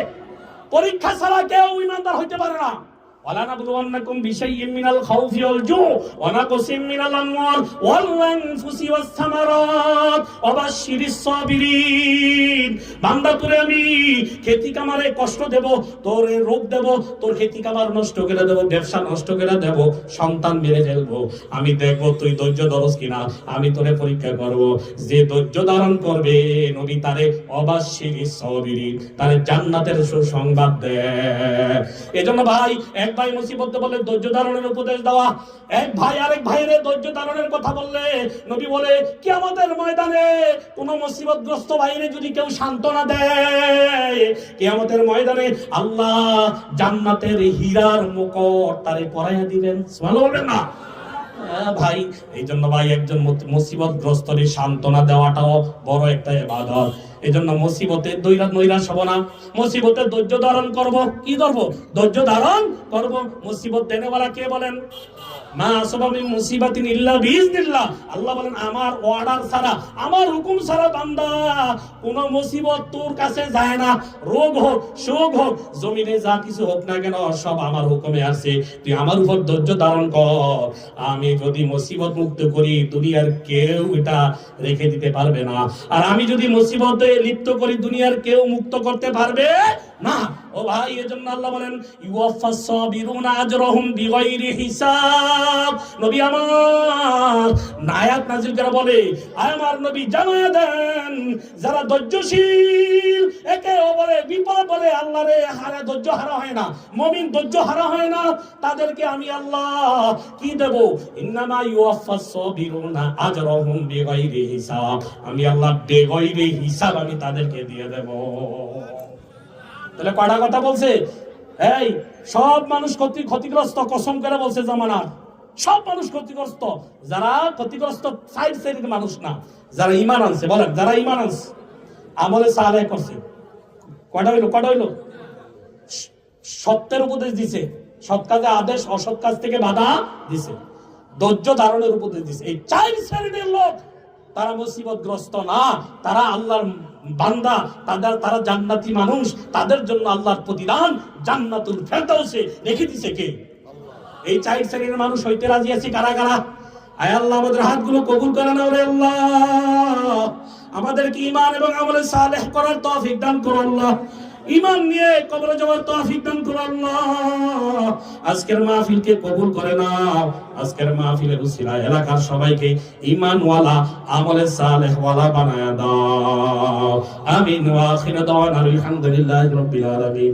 পরীক্ষা ছাড়া কেউ ইমানদার হইতে পারে না। ওয়ালা নাবলুওয়ান্নাকুম বিশাইইম মিনাল খাউফি ওয়াল জু' ওয়া নাকসিম মিনাল আমওয়াল ওয়াল আনফুসি ওয়াস সামারাত ওয়া বাশশিরিস সাবিরিন। বান্দা, তোরে আমি খেতি কামারে কষ্ট দেব, তোরে রোগ দেব, তোর খেতি কামার নষ্ট করে দেব, ব্যবসা নষ্ট করে দেব, সন্তান মেরে ফেলবো, আমি দেখবো তুই ধৈর্য ধরস কিনা, আমি তোরে পরীক্ষা করব। যে ধৈর্য ধারণ করবে, নবী তারে অবাশশিরিস সাবিরিন, তারে জান্নাতের সুসংবাদ দেয়। এজন্য ভাই, এক ভাই মুসিবতে বলে ধৈর্য ধারণের উপদেশ দেওয়া, এক ভাই আরেক ভাইয়ের ধৈর্য ধারণের কথা বললে নবী বলে কিয়ামতের ময়দানে কোন মুসিবতগ্রস্ত ভাইরে যদি কেউ সান্ত্বনা দেয়, কিয়ামতের ময়দানে আল্লাহ জান্নাতের হীরার মুকুট তারে পরাইয়া দিবেন। সুবহানাল্লাহ বলবেন না ভাই? এই জন্য ভাই, একজন মুসিবতগ্রস্তকে সান্ত্বনা দেওয়াটাও বড় একটা ইবাদত। এই জন্য মুসিবতে নৈরাশ হব না, মুসিবতে ধৈর্য ধারণ করব। কি করব? ধৈর্য ধারণ করব। মুসিবত দেনেওয়ালা কে বলেন? মা আসাবা মিন মুসিবাতিন ইল্লা বিইজনিল্লাহ। আল্লাহ বলেন, আমার অর্ডার ছাড়া, আমার হুকুম ছাড়া বান্দা কোন মুসিবত তোর কাছে যায় না। রোগ হোক, শোক হোক, জমিনে যা কিছু হোক না কেন, সব আমার হুকুমে আছে। তুই আমার উপর ধৈর্য ধারণ কর। আমি যদি মুসিবত মুক্ত করি, দুনিয়ার কেউ এটা রেখে দিতে পারবে না। আর আমি যদি মুসিবতে লিপ্ত করি, দুনিয়ার কেউ মুক্ত করতে পারবে না। ও ভাই, এজন্য আল্লাহ বলেন, ইউওয়াফাস সাবিরুনা আজরাহুম বিগাইরি হিসাব। নবী আমার আয়াত নাযিল করে বলে, আয় আমার নবী জানিয়ে দেন, যারা ধৈর্যশীল, একে অপরে বিপদ বলে আল্লাহরে হারা, ধৈর্য হারা হয় না, মুমিন ধৈর্য হারা হয় না, তাদেরকে আমি আল্লাহ কি দেব? ইন্নামা ইউওয়াফাস সাবিরুনা আজরাহুম বিগাইরি হিসাব। আমি আল্লাহ বেগাইরি হিসাব আমি তাদেরকে দিয়ে দেব। তাহলে কয়টা কথা বলছে? এই সব মানুষ ক্ষতিগ্রস্ত, কসম করে বলছে জামানার সব মানুষ ক্ষতিগ্রস্ত। যারা ক্ষতিগ্রস্ত সাইড শ্রেণীর মানুষ না, যারা ঈমান আনছে। বলেন, যারা ঈমান আনছে, আমলে সালেহ করছে। কয়টা হইলো? সত্যের উপদেশ দিছে, সৎ কাজে আদেশ, অসৎ কাজ থেকে বাধা দিছে, ধৈর্য ধারণের উপদেশ দিছে। এই চার শ্রেণীর লোক তারা মুসিবতগ্রস্ত না, তারা আল্লাহর বান্দা, তারা জান্নাতি মানুষ। তাদের জন্য আল্লাহর প্রতিদান জান্নাতুল ফেরদাউসে রেখে দিয়েছে কে? এই চার শ্রেণীর মানুষ হইতে রাজি আছে কারা কারা? আয় আল্লাহ, আমাদের হাতগুলো কবুল করে নাও রে আল্লাহ। আমাদেরকে ঈমান এবং আমলে সালেহ করার তৌফিক দান করো আল্লাহ। ঈমান নিয়ে কবরে যাওয়ার তৌফিক দান করো আল্লাহ। আজকের মাহফিলকে কবুল করে নাও। আজকের মাহফিলের উসিলায় এলাকার সবাইকে ঈমানওয়ালা, আমলে সালেহওয়ালা বানায়া দাও। আমিন। ওয়া আখিরু দাওয়ানা আলহামদুলিল্লাহি রাব্বিল আলামিন।